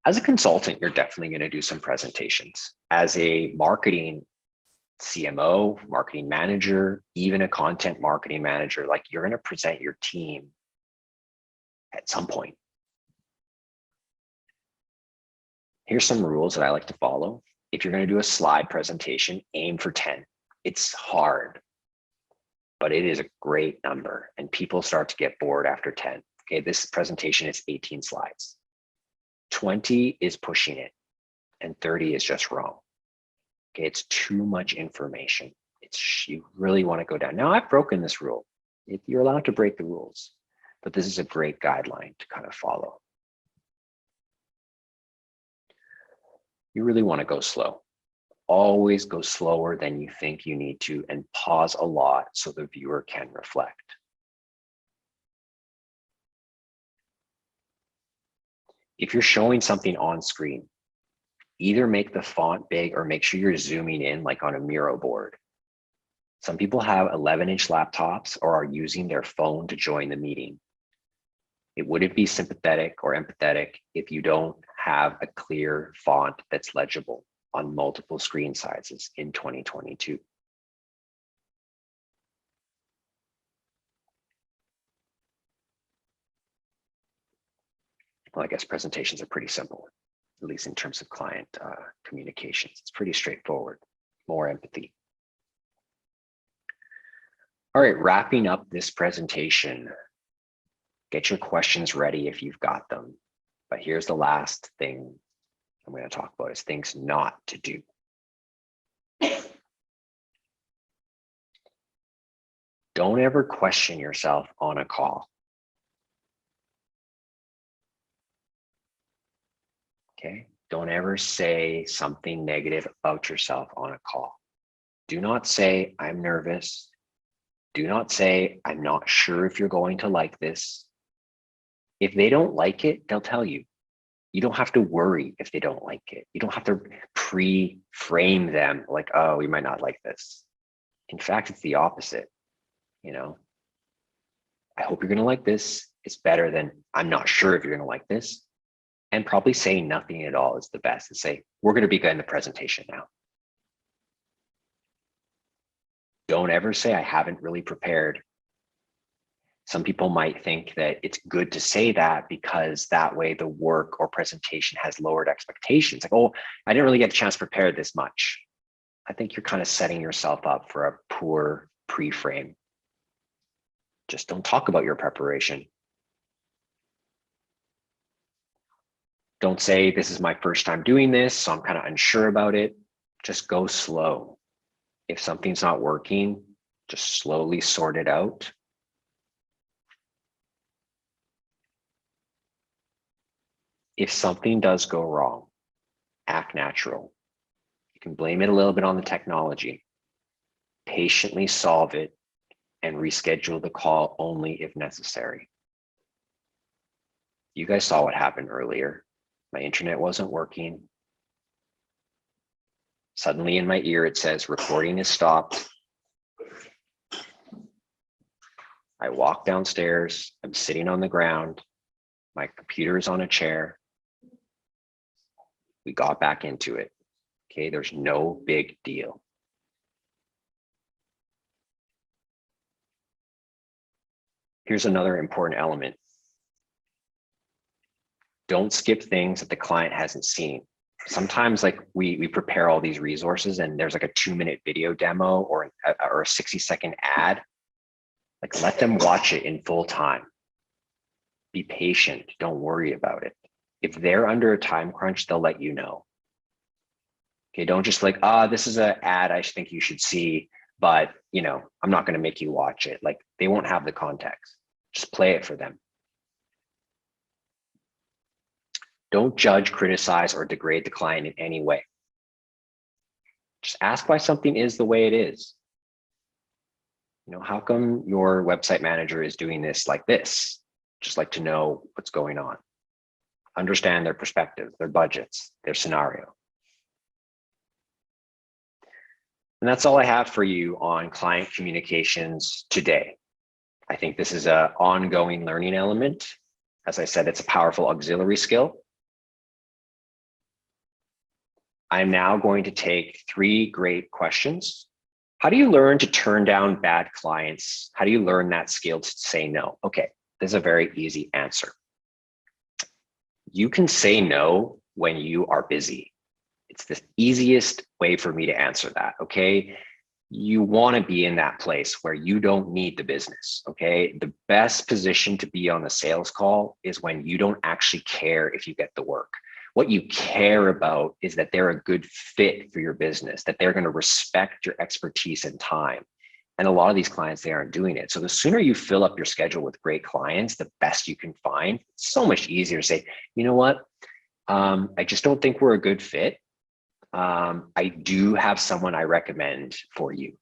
As a consultant, you're definitely going to do some presentations. As a marketing CMO, marketing manager, even a content marketing manager, like you're going to present your team at some point. Here's some rules that I like to follow. If you're going to do a slide presentation, aim for 10. It's hard, but it is a great number and people start to get bored after 10. Okay, this presentation is 18 slides. 20 is pushing it and 30 is just wrong. Okay, it's too much information. You really want to go down. Now I've broken this rule. You're allowed to break the rules, but this is a great guideline to kind of follow. You really want to go slow. Always go slower than you think you need to and pause a lot so the viewer can reflect. If you're showing something on screen, either make the font big or make sure you're zooming in like on a Miro board. Some people have 11-inch laptops or are using their phone to join the meeting. It wouldn't be sympathetic or empathetic if you don't have a clear font that's legible on multiple screen sizes in 2022. Well, I guess presentations are pretty simple, at least in terms of client communications. It's pretty straightforward, more empathy. All right, wrapping up this presentation. Get your questions ready if you've got them. But here's the last thing I'm going to talk about is things not to do. Don't ever question yourself on a call. Okay, don't ever say something negative about yourself on a call. Do not say, I'm nervous. Do not say, I'm not sure if you're going to like this. If they don't like it, they'll tell you. You don't have to worry if they don't like it. You don't have to pre-frame them like, oh, we might not like this. In fact, it's the opposite. You know, I hope you're going to like this. It's better than I'm not sure if you're going to like this. And probably saying nothing at all is the best, and say, we're going to begin the presentation now. Don't ever say, I haven't really prepared. Some people might think that it's good to say that because that way the work or presentation has lowered expectations. Like, oh, I didn't really get a chance to prepare this much. I think you're kind of setting yourself up for a poor pre-frame. Just don't talk about your preparation. Don't say, this is my first time doing this, so I'm kind of unsure about it. Just go slow. If something's not working, just slowly sort it out. If something does go wrong, act natural. You can blame it a little bit on the technology. Patiently solve it and reschedule the call only if necessary. You guys saw what happened earlier. My internet wasn't working. Suddenly in my ear, it says recording is stopped. I walk downstairs. I'm sitting on the ground. My computer is on a chair. We got back into it. Okay, there's no big deal. Here's another important element. Don't skip things that the client hasn't seen. Sometimes like we prepare all these resources and there's like a 2-minute video demo or a 60-second ad. Like let them watch it in full time. Be patient, don't worry about it. If they're under a time crunch, they'll let you know. Okay, don't just like, this is an ad I think you should see, but you know, I'm not going to make you watch it. Like they won't have the context. Just play it for them. Don't judge, criticize, or degrade the client in any way. Just ask why something is the way it is. You know, how come your website manager is doing this like this? Just like to know what's going on. Understand their perspective, their budgets, their scenario. And that's all I have for you on client communications today. I think this is an ongoing learning element. As I said, it's a powerful auxiliary skill. I'm now going to take 3 great questions. How do you learn to turn down bad clients? How do you learn that skill to say no? Okay, this is a very easy answer. You can say no when you are busy. It's the easiest way for me to answer that, okay? You want to be in that place where you don't need the business, okay? The best position to be on a sales call is when you don't actually care if you get the work. What you care about is that they're a good fit for your business, that they're going to respect your expertise and time. And a lot of these clients, they aren't doing it. So the sooner you fill up your schedule with great clients, the best you can find. It's so much easier to say, you know what? I just don't think we're a good fit. I do have someone I recommend for you.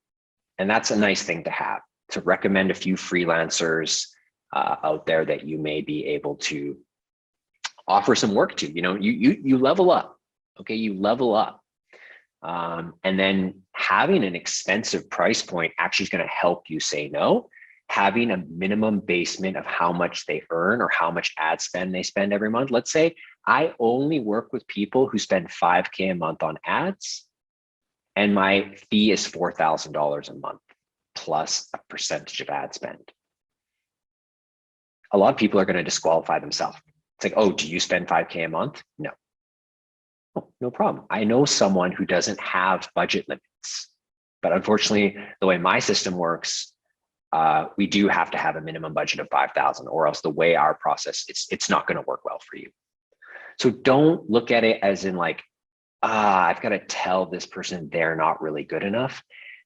And that's a nice thing to have, to recommend a few freelancers out there that you may be able to offer some work to. You know, you level up, okay? You level up. And then having an expensive price point actually is going to help you say no. having a minimum basement of how much they earn or how much ad spend they spend every month. Let's say I only work with people who spend $5K a month on ads, and my fee is $4,000 a month plus a percentage of ad spend. A lot of people are going to disqualify themselves. It's like, oh, do you spend $5K a month? No. Oh, no problem. I know someone who doesn't have budget limits, but unfortunately, the way my system works, we do have to have a minimum budget of 5,000, or else the way our process, it's not going to work well for you. So don't look at it as in like, I've got to tell this person they're not really good enough.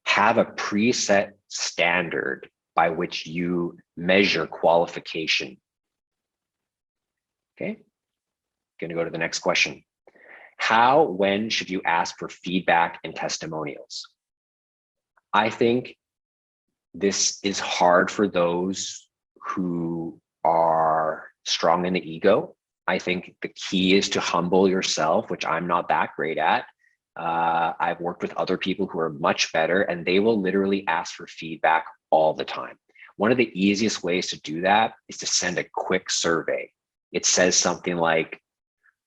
Have a preset standard by which you measure qualification. Okay, going to go to the next question. How, when should you ask for feedback and testimonials? I think this is hard for those who are strong in the ego. I think the key is to humble yourself, which I'm not that great at. I've worked with other people who are much better, and they will literally ask for feedback all the time. One of the easiest ways to do that is to send a quick survey. It says something like,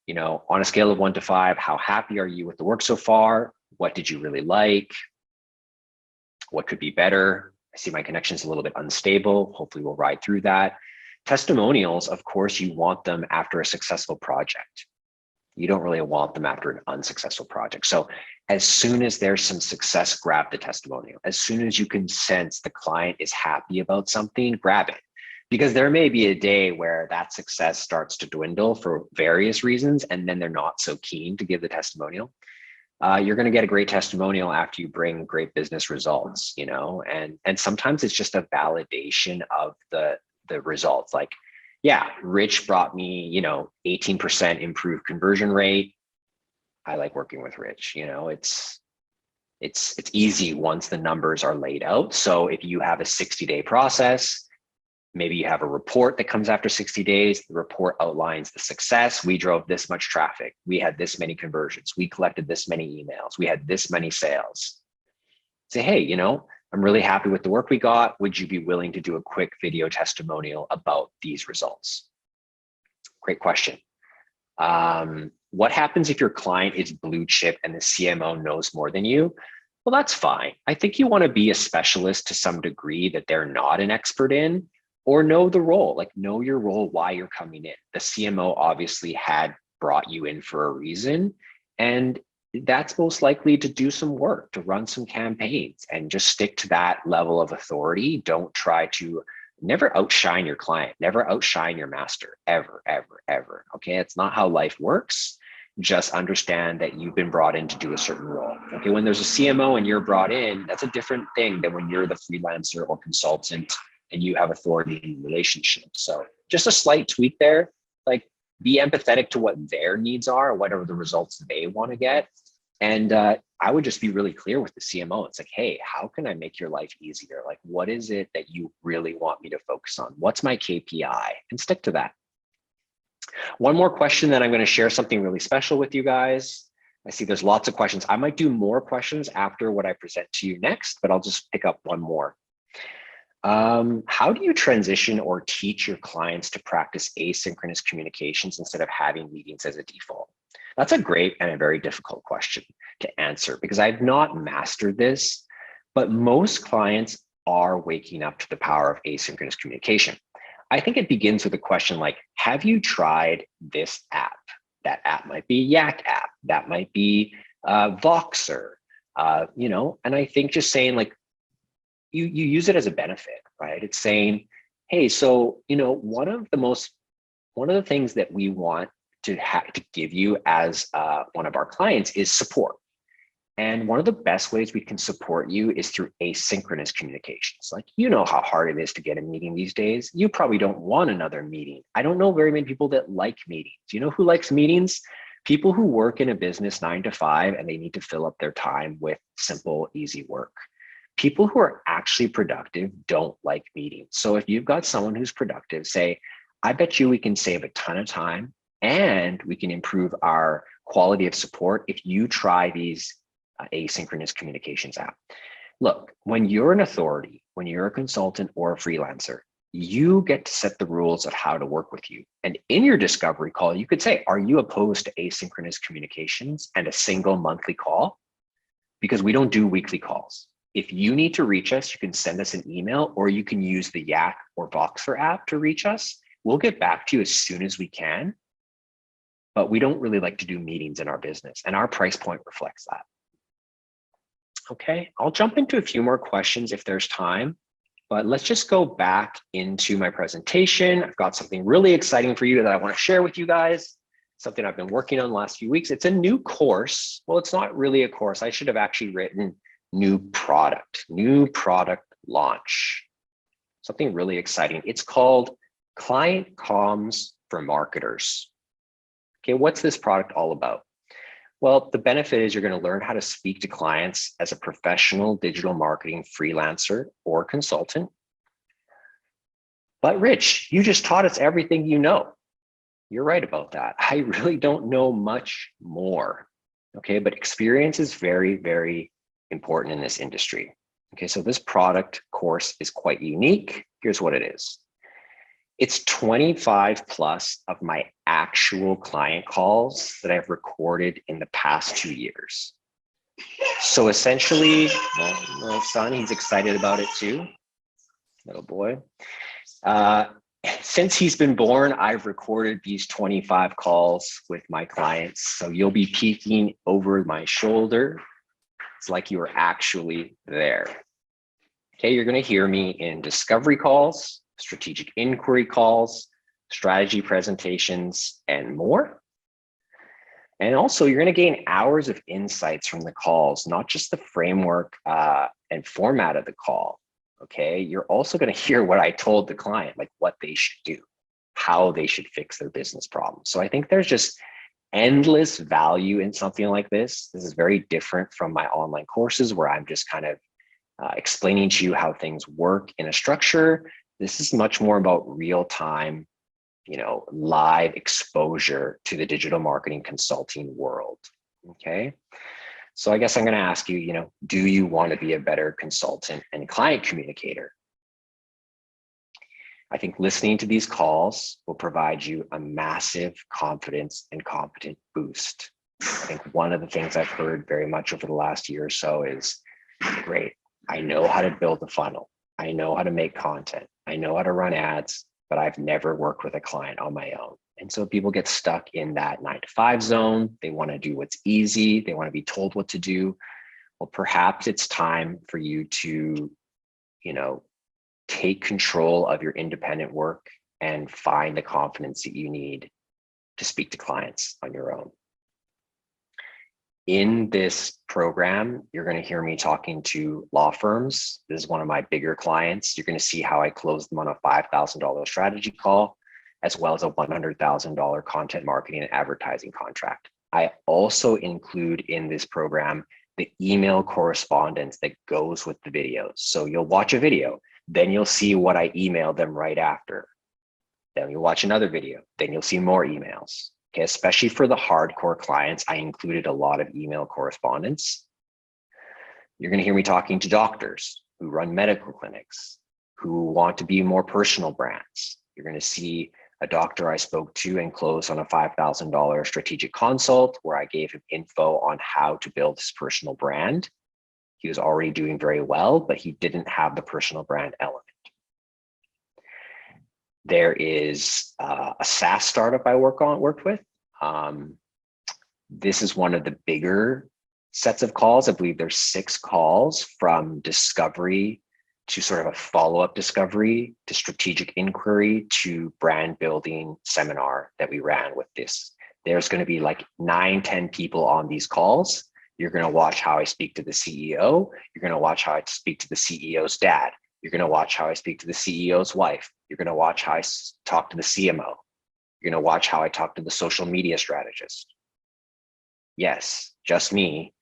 you know, on a scale of 1 to 5, how happy are you with the work so far? What did you really like? What could be better? I see my connection's a little bit unstable. Hopefully we'll ride through that. Testimonials, of course, you want them after a successful project. You don't really want them after an unsuccessful project. So as soon as there's some success, grab the testimonial. As soon as you can sense the client is happy about something, grab it. Because there may be a day where that success starts to dwindle for various reasons, and then they're not so keen to give the testimonial. You're going to get a great testimonial after you bring great business results, you know, and sometimes it's just a validation of the results. Like, yeah, Rich brought me, you know, 18% improved conversion rate. I like working with Rich. You know, it's easy once the numbers are laid out. So if you have a 60-day process, maybe you have a report that comes after 60 days. The report outlines the success. We drove this much traffic. We had this many conversions. We collected this many emails. We had this many sales. Say, hey, you know, I'm really happy with the work we got. Would you be willing to do a quick video testimonial about these results? Great question. What happens if your client is blue chip and the CMO knows more than you? Well, that's fine. I think you want to be a specialist to some degree that they're not an expert in, or know the role, like know your role, why you're coming in. The CMO obviously had brought you in for a reason, and that's most likely to do some work, to run some campaigns, and just stick to that level of authority. Don't try to, never outshine your client, never outshine your master, ever, ever, ever. Okay, it's not how life works. Just understand that you've been brought in to do a certain role. Okay, when there's a CMO and you're brought in, that's a different thing than when you're the freelancer or consultant and you have authority in relationships. So just a slight tweak there, like be empathetic to what their needs are, whatever the results they want to get. And I would just be really clear with the CMO. It's like, hey, how can I make your life easier? Like, what is it that you really want me to focus on? What's my KPI? And stick to that. One more question, then I'm going to share something really special with you guys. I see there's lots of questions. I might do more questions after what I present to you next, but I'll just pick up one more. How do you transition or teach your clients to practice asynchronous communications instead of having meetings as a default? That's a great and a very difficult question to answer because I've not mastered this, but most clients are waking up to the power of asynchronous communication. I think it begins with a question like, have you tried this app? That app might be Yak app. That might be Voxer, you know, and I think just saying like, you use it as a benefit, right? It's saying, hey, so, you know, one of the things that we want to give you as one of our clients is support. And one of the best ways we can support you is through asynchronous communications. Like, you know how hard it is to get a meeting these days. You probably don't want another meeting. I don't know very many people that like meetings. You know who likes meetings? People who work in a business 9 to 5 and they need to fill up their time with simple, easy work. People who are actually productive don't like meetings. So if you've got someone who's productive, say, I bet you we can save a ton of time and we can improve our quality of support if you try these asynchronous communications app. Look, when you're an authority when you're a consultant or a freelancer, you get to set the rules of how to work with you. And in your discovery call, you could say, are you opposed to asynchronous communications and a single monthly call? Because we don't do weekly calls. If you need to reach us, you can send us an email, or you can use the Yak or Voxer app to reach us. We'll get back to you as soon as we can, but we don't really like to do meetings in our business, and our price point reflects that. Okay, I'll jump into a few more questions if there's time, but let's just go back into my presentation. I've got something really exciting for you that I want to share with you guys, something I've been working on the last few weeks. It's a new course. Well, it's not really a course. I should have actually written new product launch, something really exciting. It's called Client Comms for Marketers. Okay, what's this product all about? Well, the benefit is you're going to learn how to speak to clients as a professional digital marketing freelancer or consultant. But Rich, you just taught us everything you know. You're right about that. I really don't know much more. Okay, but experience is very, very important in this industry. Okay, so this product course is quite unique. Here's what it is. It's 25 plus of my actual client calls that I've recorded in the past 2 years. So essentially, well, little son, he's excited about it too, little boy. Since he's been born, I've recorded these 25 calls with my clients. So you'll be peeking over my shoulder. It's like you were actually there. Okay, you're going to hear me in discovery calls, strategic inquiry calls, strategy presentations, and more. And also, you're going to gain hours of insights from the calls, not just the framework and format of the call. Okay, you're also going to hear what I told the client, like what they should do, how they should fix their business problems. So I think there's just endless value in something like this. This is very different from my online courses where I'm just kind of explaining to you how things work in a structure. This is much more about real-time, live exposure to the digital marketing consulting world. Okay. So I guess I'm going to ask you, do you want to be a better consultant and client communicator? I think listening to these calls will provide you a massive confidence and competent boost. I think one of the things I've heard very much over the last year or so is, great, I know how to build a funnel. I know how to make content. I know how to run ads, but I've never worked with a client on my own. And so people get stuck in that 9-to-5 zone. They want to do what's easy. They want to be told what to do. Well, perhaps it's time for you to, take control of your independent work and find the confidence that you need to speak to clients on your own. In this program, you're going to hear me talking to law firms. This is one of my bigger clients. You're going to see how I closed them on a $5,000 strategy call, as well as a $100,000 content marketing and advertising contract. I also include in this program the email correspondence that goes with the videos. So you'll watch a video, then you'll see what I emailed them right after. Then you'll watch another video, then you'll see more emails. Okay, especially for the hardcore clients, I included a lot of email correspondence. You're going to hear me talking to doctors who run medical clinics, who want to be more personal brands. You're going to see a doctor I spoke to and closed on a $5,000 strategic consult where I gave him info on how to build his personal brand. He was already doing very well, but he didn't have the personal brand element. There is a SaaS startup I worked with. This is one of the bigger sets of calls. I believe there's 6 calls from discovery to sort of a follow-up discovery to strategic inquiry to brand building seminar that we ran with this. There's going to be like 9-10 people on these calls. You're going to watch how I speak to the CEO. You're going to watch how I speak to the CEO's dad. You're going to watch how I speak to the CEO's wife. You're going to watch how I talk to the CMO. You're going to watch how I talk to the social media strategist. Yes, just me,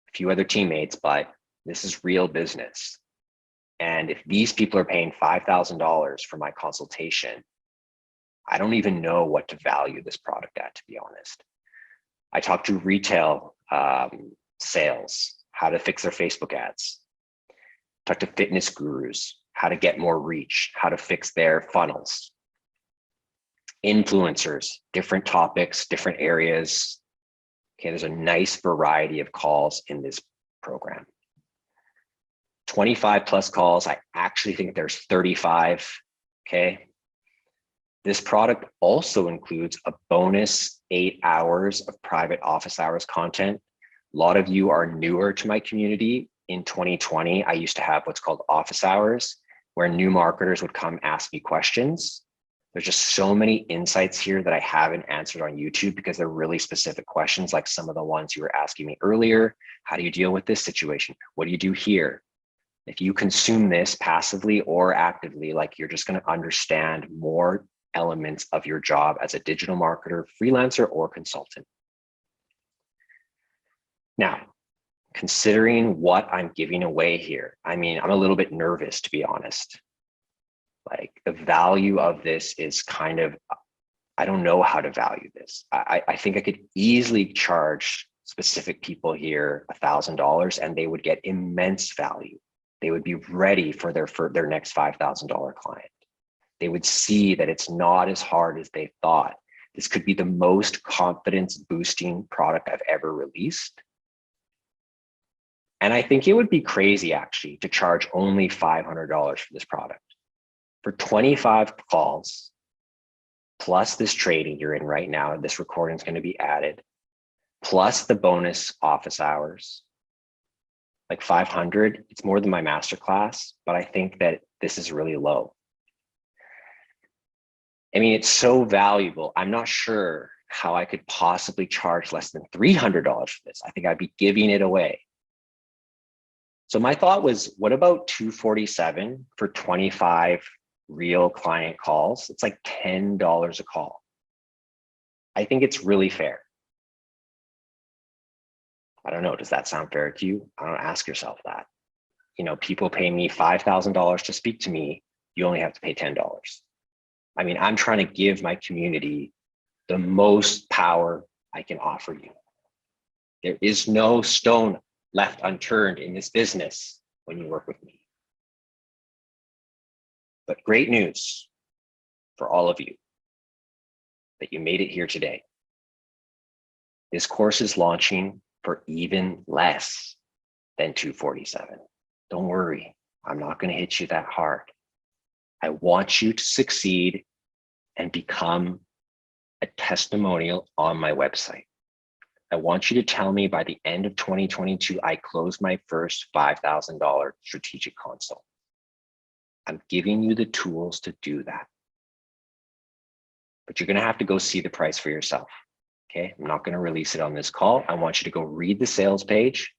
a few other teammates, but this is real business. And if these people are paying $5,000 for my consultation, I don't even know what to value this product at, to be honest. I talk to retail sales, how to fix their Facebook ads. Talk to fitness gurus, how to get more reach, how to fix their funnels. Influencers, different topics, different areas. Okay, there's a nice variety of calls in this program. 25 plus calls. I actually think there's 35. Okay. This product also includes a bonus 8 hours of private office hours content. A lot of you are newer to my community. In 2020, I used to have what's called office hours, where new marketers would come ask me questions. There's just so many insights here that I haven't answered on YouTube because they're really specific questions, like some of the ones you were asking me earlier. How do you deal with this situation? What do you do here? If you consume this passively or actively, like, you're just going to understand more elements of your job as a digital marketer, freelancer, or consultant. Now, considering what I'm giving away here, I mean, I'm a little bit nervous, to be honest. Like, the value of this is kind of, I don't know how to value this. I think I could easily charge specific people here $1,000 and they would get immense value. They would be ready for their next $5,000 client. They would see that it's not as hard as they thought. This could be the most confidence boosting product I've ever released. And I think it would be crazy, actually, to charge only $500 for this product. For 25 calls, plus this trading you're in right now, and this recording is going to be added, plus the bonus office hours, like 500, it's more than my masterclass, but I think that this is really low. I mean, it's so valuable. I'm not sure how I could possibly charge less than $300 for this. I think I'd be giving it away. So my thought was, what about $247 for 25 real client calls? It's like $10 a call. I think it's really fair. I don't know, does that sound fair to you? I don't ask yourself that. You know, people pay me $5,000 to speak to me. You only have to pay $10. I mean, I'm trying to give my community the most power I can offer you. There is no stone left unturned in this business when you work with me. But great news for all of you that you made it here today. This course is launching for even less than $247. Don't worry, I'm not going to hit you that hard. I want you to succeed and become a testimonial on my website. I want you to tell me by the end of 2022, I closed my first $5,000 strategic consult. I'm giving you the tools to do that. But you're going to have to go see the price for yourself. Okay, I'm not going to release it on this call. I want you to go read the sales page,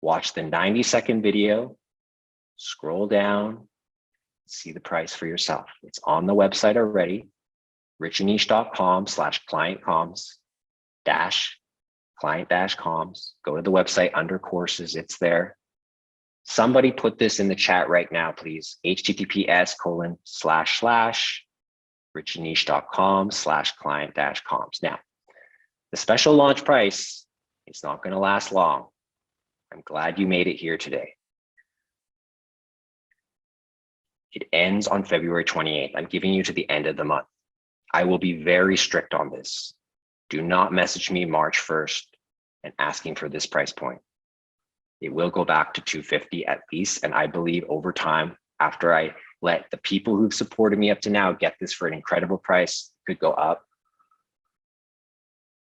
watch the 90-second video, scroll down, see the price for yourself. It's on the website already, richandniche.com/client-comms. Go to the website under courses, it's there. Somebody put this in the chat right now, please. https://richandniche.com/client-comms. Now, the special launch price is not going to last long. I'm glad you made it here today. It ends on February 28th. I'm giving you to the end of the month. I will be very strict on this. Do not message me March 1st and asking for this price point. It will go back to $250 at least. And I believe over time, after I let the people who've supported me up to now get this for an incredible price, could go up,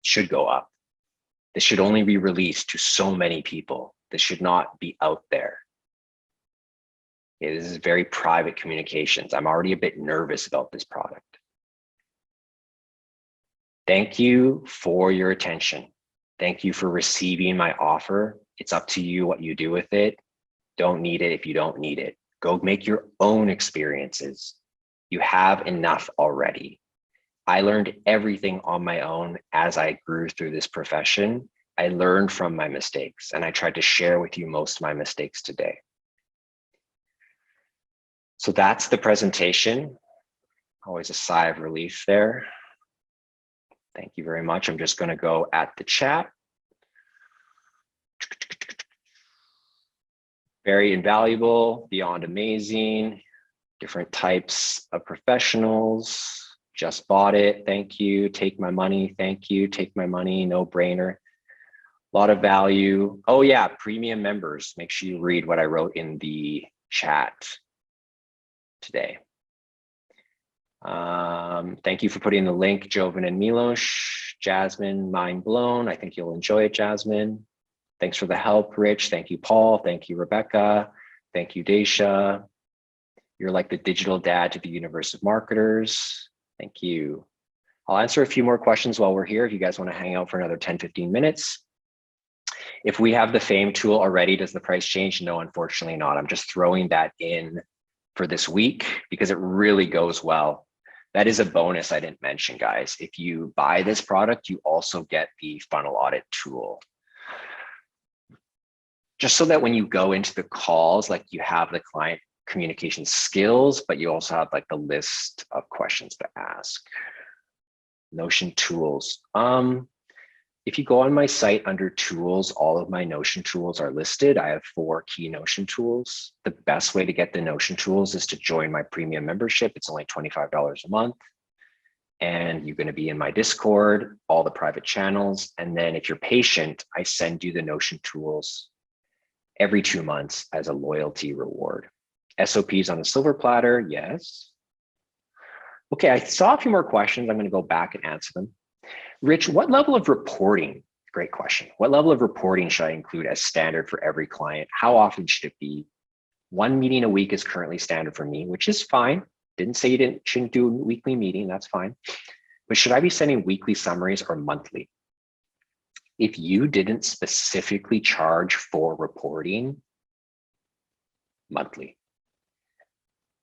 should go up. This should only be released to so many people. This should not be out there. Okay, this is very private communications. I'm already a bit nervous about this product. Thank you for your attention. Thank you for receiving my offer. It's up to you what you do with it. Don't need it if you don't need it. Go make your own experiences. You have enough already. I learned everything on my own as I grew through this profession. I learned from my mistakes, and I tried to share with you most of my mistakes today. So that's the presentation. Always a sigh of relief there. Thank you very much. I'm just going to go at the chat. Very invaluable, beyond amazing, different types of professionals. Just bought it, thank you. Take my money, thank you. Take my money, no brainer. A lot of value. Oh yeah, premium members. Make sure you read what I wrote in the chat today. Thank you for putting the link, Jovan and Milos. Jasmine, mind blown. I think you'll enjoy it, Jasmine. Thanks for the help, Rich. Thank you, Paul. Thank you, Rebecca. Thank you, Daisha. You're like the digital dad to the universe of marketers. Thank you. I'll answer a few more questions while we're here if you guys want to hang out for another 10, 15 minutes. If we have the Fame tool already, does the price change? No, unfortunately not. I'm just throwing that in for this week because it really goes well. That is a bonus I didn't mention, guys. If you buy this product, you also get the funnel audit tool. Just so that when you go into the calls, like you have the client communication skills, but you also have like the list of questions to ask. Notion tools. If you go on my site under tools, all of my Notion tools are listed. I have 4 key Notion tools. The best way to get the Notion tools is to join my premium membership. It's only $25 a month. And you're going to be in my Discord, all the private channels. And then if you're patient, I send you the Notion tools every 2 months as a loyalty reward. SOPs on a silver platter, yes. Okay, I saw a few more questions. I'm going to go back and answer them. Rich, what level of reporting? Great question. What level of reporting should I include as standard for every client? How often should it be? 1 meeting a week is currently standard for me, which is fine. Didn't say you shouldn't do a weekly meeting, that's fine. But should I be sending weekly summaries or monthly? If you didn't specifically charge for reporting, monthly.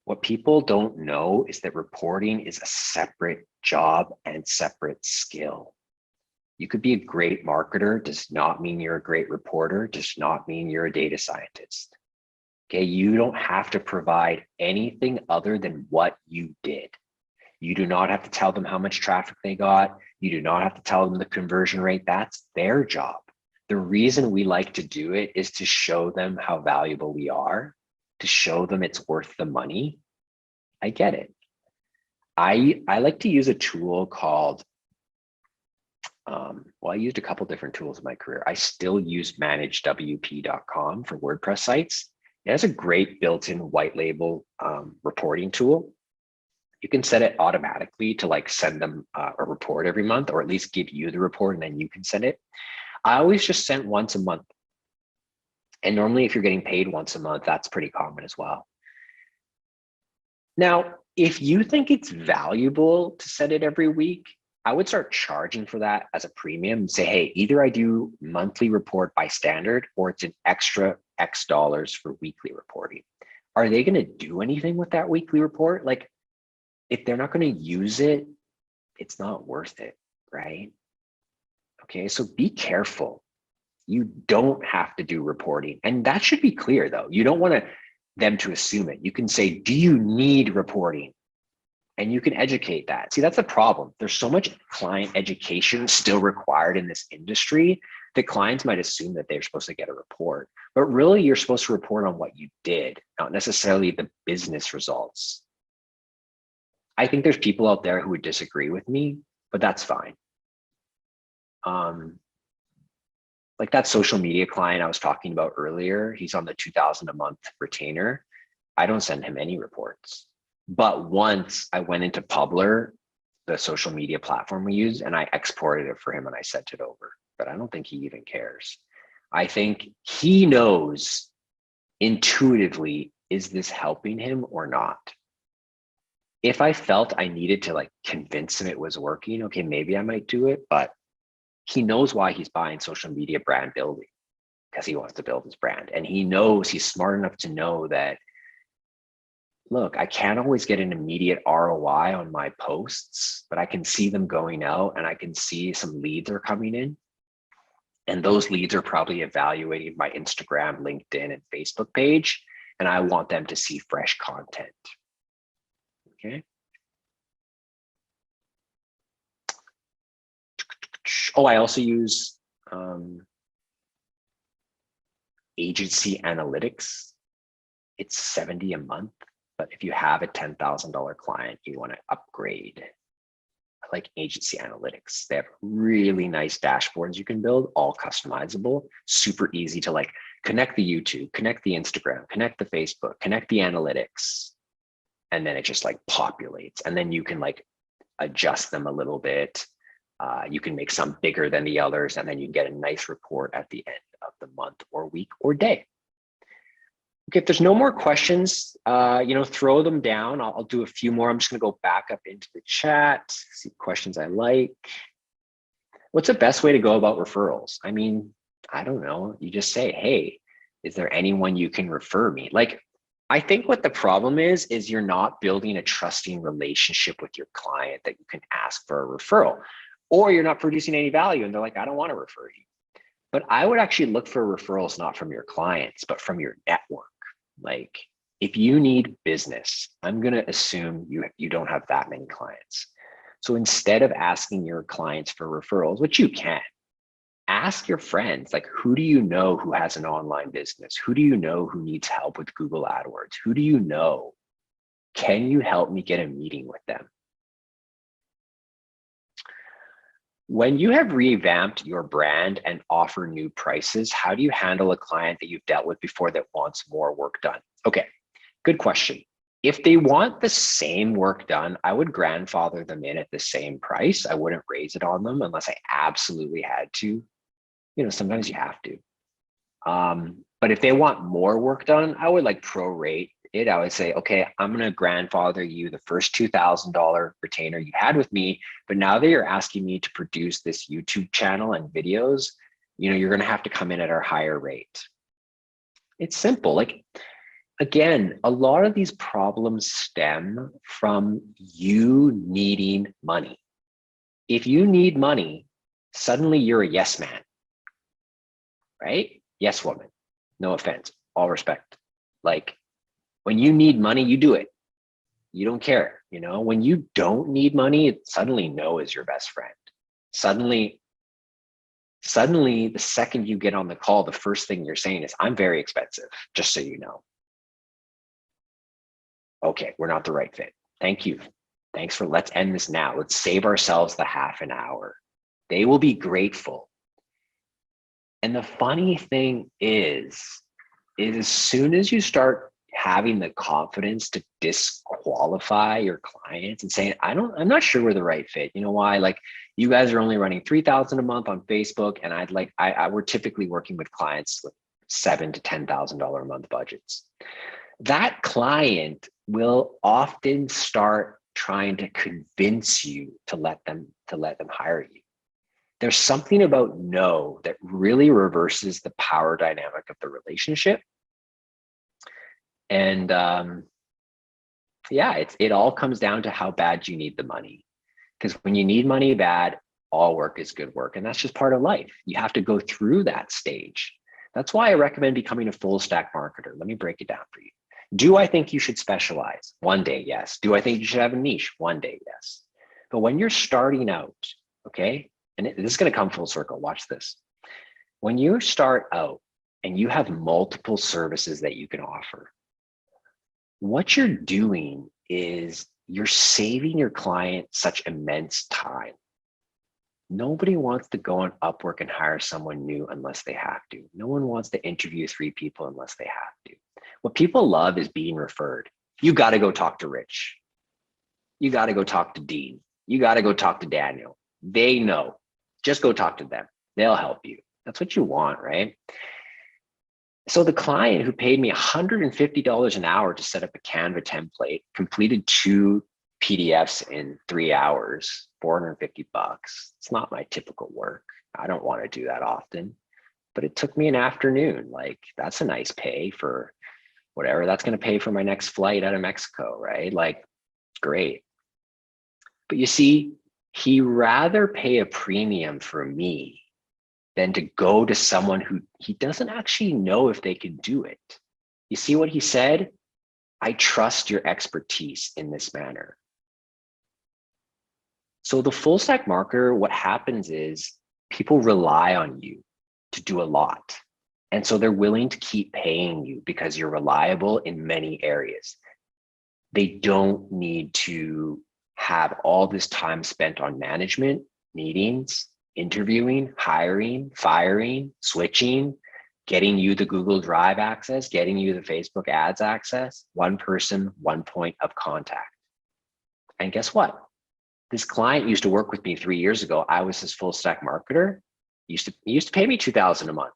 What people don't know is that reporting is a separate job and separate skill. You could be a great marketer, does not mean you're a great reporter, does not mean you're a data scientist. Okay, you don't have to provide anything other than what you did. You do not have to tell them how much traffic they got. You do not have to tell them the conversion rate. That's their job. The reason we like to do it is to show them how valuable we are, to show them it's worth the money. I get it. I like to use a tool called, well, I used a couple different tools in my career. I still use managewp.com for WordPress sites. It has a great built-in white label reporting tool. You can set it automatically to like send them a report every month, or at least give you the report and then you can send it. I always just sent once a month. And normally if you're getting paid once a month, that's pretty common as well. Now, if you think it's valuable to send it every week, I would start charging for that as a premium and say, hey, either I do monthly report by standard or it's an extra X dollars for weekly reporting. Are they going to do anything with that weekly report? Like, if they're not going to use it, it's not worth it, right? Okay, so be careful. You don't have to do reporting. And that should be clear though. You don't want them to assume it. You can say, do you need reporting? And you can educate that. See, that's the problem. There's so much client education still required in this industry that clients might assume that they're supposed to get a report, but really you're supposed to report on what you did, not necessarily the business results. I think there's people out there who would disagree with me, but that's fine. Like that social media client I was talking about earlier, he's on the 2,000 a month retainer. I don't send him any reports. But once I went into Publer, the social media platform we use, and I exported it for him and I sent it over, but I don't think he even cares. I think he knows intuitively, is this helping him or not? If I felt I needed to like convince him it was working, okay, maybe I might do it, but he knows why he's buying social media brand building, because he wants to build his brand. And he knows, he's smart enough to know that, look, I can't always get an immediate ROI on my posts, but I can see them going out and I can see some leads are coming in. And those leads are probably evaluating my Instagram, LinkedIn, and Facebook page. And I want them to see fresh content. Okay. Oh, I also use agency analytics, it's $70 a month. But if you have a $10,000 client, you want to upgrade. I like agency analytics. They have really nice dashboards you can build, all customizable, super easy to like connect the YouTube, connect the Instagram, connect the Facebook, connect the analytics. And then it just like populates. And then you can like adjust them a little bit. You can make some bigger than the others, and then you get a nice report at the end of the month or week or day. Okay, if there's no more questions, throw them down. I'll do a few more. I'm just gonna go back up into the chat, see questions I like. What's the best way to go about referrals? I mean, I don't know. You just say, hey, is there anyone you can refer me? Like, I think what the problem is you're not building a trusting relationship with your client that you can ask for a referral, or you're not producing any value and they're like, I don't want to refer you. But I would actually look for referrals, not from your clients, but from your network. Like, if you need business, I'm going to assume you don't have that many clients. So instead of asking your clients for referrals, which you can, ask your friends, like, who do you know who has an online business? Who do you know who needs help with Google AdWords? Who do you know? Can you help me get a meeting with them? When you have revamped your brand and offer new prices, how do you handle a client that you've dealt with before that wants more work done? Okay, good question. If they want the same work done, I would grandfather them in at the same price. I wouldn't raise it on them unless I absolutely had to. Sometimes you have to. But if they want more work done, I would like prorate it. I would say, okay, I'm going to grandfather you the first $2,000 retainer you had with me, but now that you're asking me to produce this YouTube channel and videos, you're going to have to come in at our higher rate. It's simple. Like, again, a lot of these problems stem from you needing money. If you need money, suddenly you're a yes man, right? Yes woman. No offense, all respect. Like, when you need money, you do it. You don't care. When you don't need money, suddenly no is your best friend. Suddenly, the second you get on the call, the first thing you're saying is, I'm very expensive, just so you know. Okay, we're not the right fit. Thank you. Let's end this now. Let's save ourselves the half an hour. They will be grateful. And the funny thing is as soon as you start having the confidence to disqualify your clients and saying, I'm not sure we're the right fit. You know why? Like, you guys are only running 3,000 a month on Facebook. And we're typically working with clients with $7,000 to $10,000 a month budgets. That client will often start trying to convince you to let them hire you. There's something about no that really reverses the power dynamic of the relationship. And it all comes down to how bad you need the money. Because when you need money bad, all work is good work. And that's just part of life. You have to go through that stage. That's why I recommend becoming a full stack marketer. Let me break it down for you. Do I think you should specialize? One day, yes. Do I think you should have a niche? One day, yes. But when you're starting out, okay, and this is going to come full circle, watch this. When you start out and you have multiple services that you can offer, what you're doing is you're saving your client such immense time. Nobody wants to go on Upwork and hire someone new unless they have to. No one wants to interview 3 people unless they have to. What people love is being referred. You got to go talk to Rich. You got to go talk to Dean. You got to go talk to Daniel. They know. Just go talk to them. They'll help you. That's what you want, right? So the client who paid me $150 an hour to set up a Canva template, completed 2 PDFs in 3 hours, $450. It's not my typical work. I don't want to do that often, but it took me an afternoon. Like, that's a nice pay for whatever. That's going to pay for my next flight out of Mexico, right? Like, great. But you see, he rather pay a premium for me than to go to someone who he doesn't actually know if they can do it. You see what he said? I trust your expertise in this manner. So the full stack marketer, what happens is people rely on you to do a lot. And so they're willing to keep paying you because you're reliable in many areas. They don't need to have all this time spent on management, meetings, interviewing, hiring, firing, switching, getting you the Google Drive access, getting you the Facebook ads access. One person, one point of contact. And guess what? This client used to work with me 3 years ago. I was his full stack marketer. He used to pay me $2,000 a month.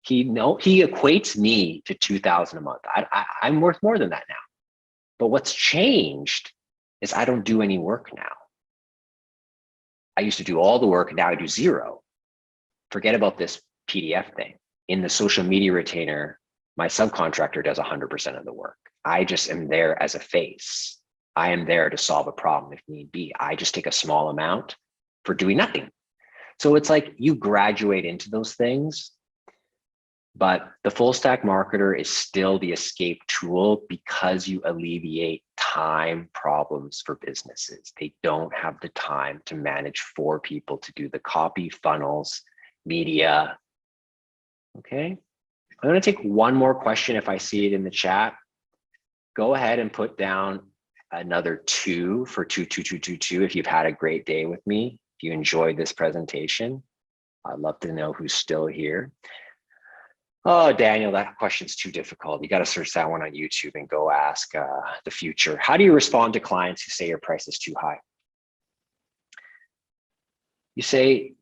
He equates me to $2,000 a month. I'm worth more than that now. But what's changed is I don't do any work now. I used to do all the work, now I do zero. Forget about this PDF thing. In the social media retainer, my subcontractor does 100% of the work. I just am there as a face. I am there to solve a problem if need be. I just take a small amount for doing nothing. So it's like you graduate into those things, but the full stack marketer is still the escape tool because you alleviate time problems for businesses. They don't have the time to manage 4 people to do the copy, funnels, media. Okay. I'm going to take one more question if I see it in the chat. Go ahead and put down another 2 for 22222 if you've had a great day with me. If you enjoyed this presentation, I'd love to know who's still here. Oh, Daniel, that question's too difficult. You got to search that one on YouTube and go ask the future. How do you respond to clients who say your price is too high? You say,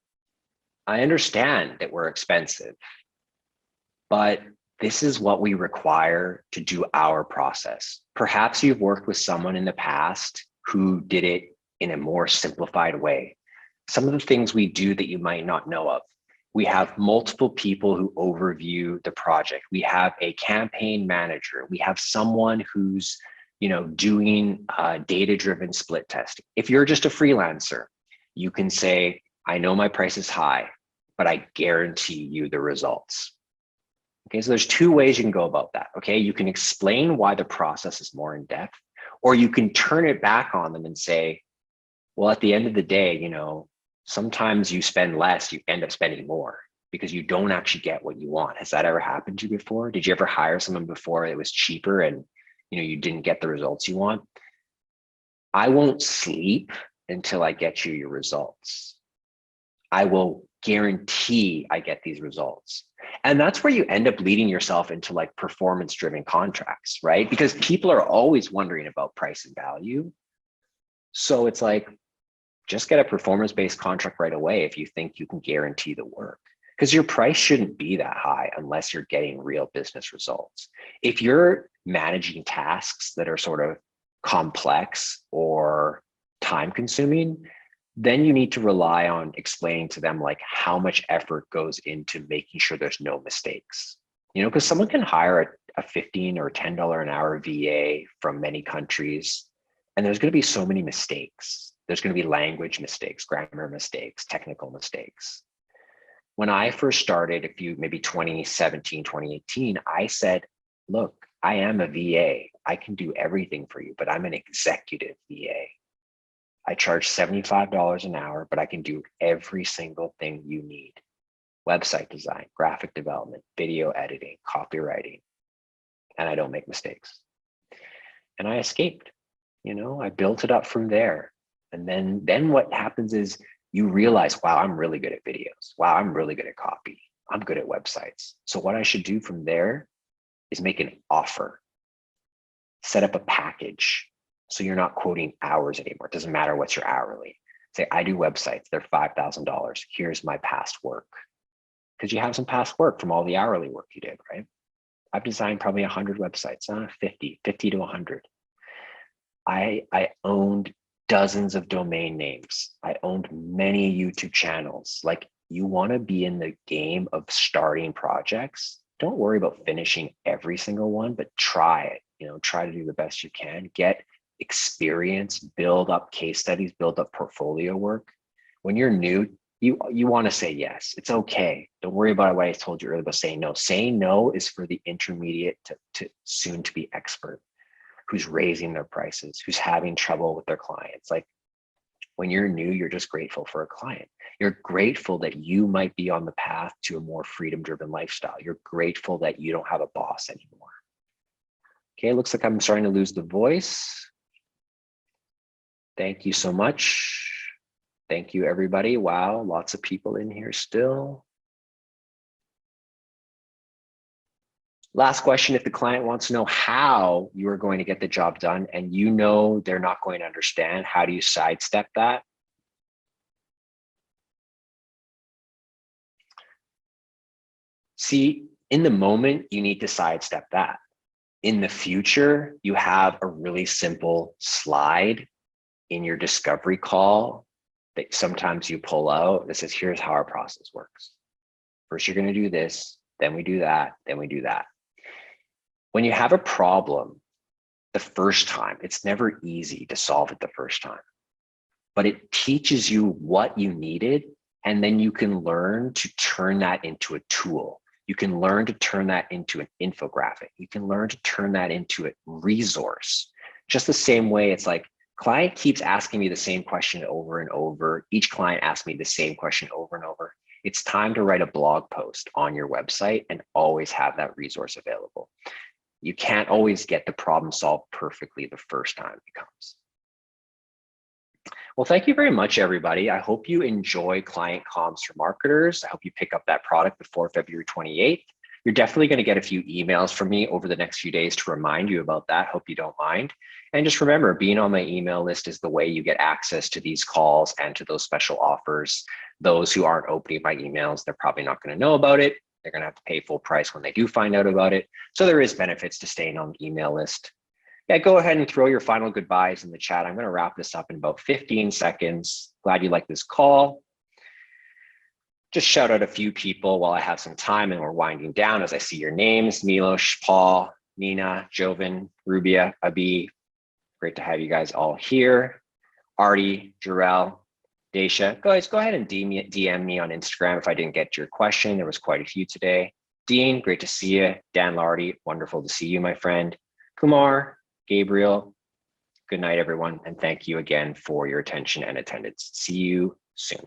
I understand that we're expensive, but this is what we require to do our process. Perhaps you've worked with someone in the past who did it in a more simplified way. Some of the things we do that you might not know of. We have multiple people who overview the project. We have a campaign manager. We have someone who's, doing data-driven split testing. If you're just a freelancer, you can say, I know my price is high, but I guarantee you the results. Okay, so there's 2 ways you can go about that. Okay, you can explain why the process is more in depth, or you can turn it back on them and say, well, at the end of the day, sometimes you spend less, you end up spending more because you don't actually get what you want. Has that ever happened to you before? Did you ever hire someone before it was cheaper and you didn't get the results you want? I won't sleep until I get you your results. I will guarantee I get these results. And that's where you end up leading yourself into like performance-driven contracts, right? Because people are always wondering about price and value. So it's like, just get a performance-based contract right away if you think you can guarantee the work, because your price shouldn't be that high unless you're getting real business results. If you're managing tasks that are sort of complex or time-consuming, then you need to rely on explaining to them like how much effort goes into making sure there's no mistakes. Because someone can hire a $15 or $10 an hour VA from many countries, and there's going to be so many mistakes. There's going to be language mistakes, grammar mistakes, technical mistakes. When I first started, maybe 2017, 2018, I said, look, I am a VA. I can do everything for you, but I'm an executive VA. I charge $75 an hour, but I can do every single thing you need. Website design, graphic development, video editing, copywriting, and I don't make mistakes. And I escaped, I built it up from there. And then what happens is you realize, wow, I'm really good at videos. Wow, I'm really good at copy. I'm good at websites. So what I should do from there is make an offer, set up a package. So you're not quoting hours anymore. It doesn't matter what's your hourly. Say, I do websites, they're $5,000. Here's my past work. Because you have some past work from all the hourly work you did, right? I've designed probably 100 websites, 50 to 100. I owned dozens of domain names. I owned many YouTube channels. Like, you want to be in the game of starting projects. Don't worry about finishing every single one, but try it. Try to do the best you can. Get experience, build up case studies, build up portfolio work. When you're new, you want to say yes. It's okay. Don't worry about what I told you earlier about saying no. Saying no is for the intermediate to soon to be expert, who's raising their prices, who's having trouble with their clients. Like, When you're new, you're just grateful for a client. You're grateful that you might be on the path to a more freedom-driven lifestyle. You're grateful that you don't have a boss anymore. Okay, looks like I'm starting to lose the voice. Thank you so much. Thank you, everybody. Wow, lots of people in here still. Last question, if the client wants to know how you are going to get the job done and you know they're not going to understand, how do you sidestep that? See, in the moment, you need to sidestep that. In the future, you have a really simple slide in your discovery call that sometimes you pull out that says, here's how our process works. First, you're going to do this, then we do that, then we do that. When you have a problem the first time, it's never easy to solve it the first time, but it teaches you what you needed, and then you can learn to turn that into a tool. You can learn to turn that into an infographic. You can learn to turn that into a resource. Just the same way, it's like, client keeps asking me the same question over and over. Each client asks me the same question over and over. It's time to write a blog post on your website and always have that resource available. You can't always get the problem solved perfectly the first time it comes. Well, thank you very much, everybody. I hope you enjoy Client Comms for Marketers. I hope you pick up that product before February 28th. You're definitely going to get a few emails from me over the next few days to remind you about that. Hope you don't mind. And just remember, being on my email list is the way you get access to these calls and to those special offers. Those who aren't opening my emails, they're probably not going to know about it. They're going to have to pay full price when they do find out about it. So there is benefits to staying on the email list. Yeah, go ahead and throw your final goodbyes in the chat. I'm going to wrap this up in about 15 seconds. Glad you liked this call. Just shout out a few people while I have some time and we're winding down as I see your names: Milos, Paul, Nina, Jovan, Rubia, Abi. Great to have you guys all here. Artie, Jarrell, Daisha. Guys, go ahead and DM me on Instagram if I didn't get your question. There was quite a few today. Dean, great to see you. Dan Lardy, wonderful to see you, my friend. Kumar, Gabriel, good night, everyone. And thank you again for your attention and attendance. See you soon.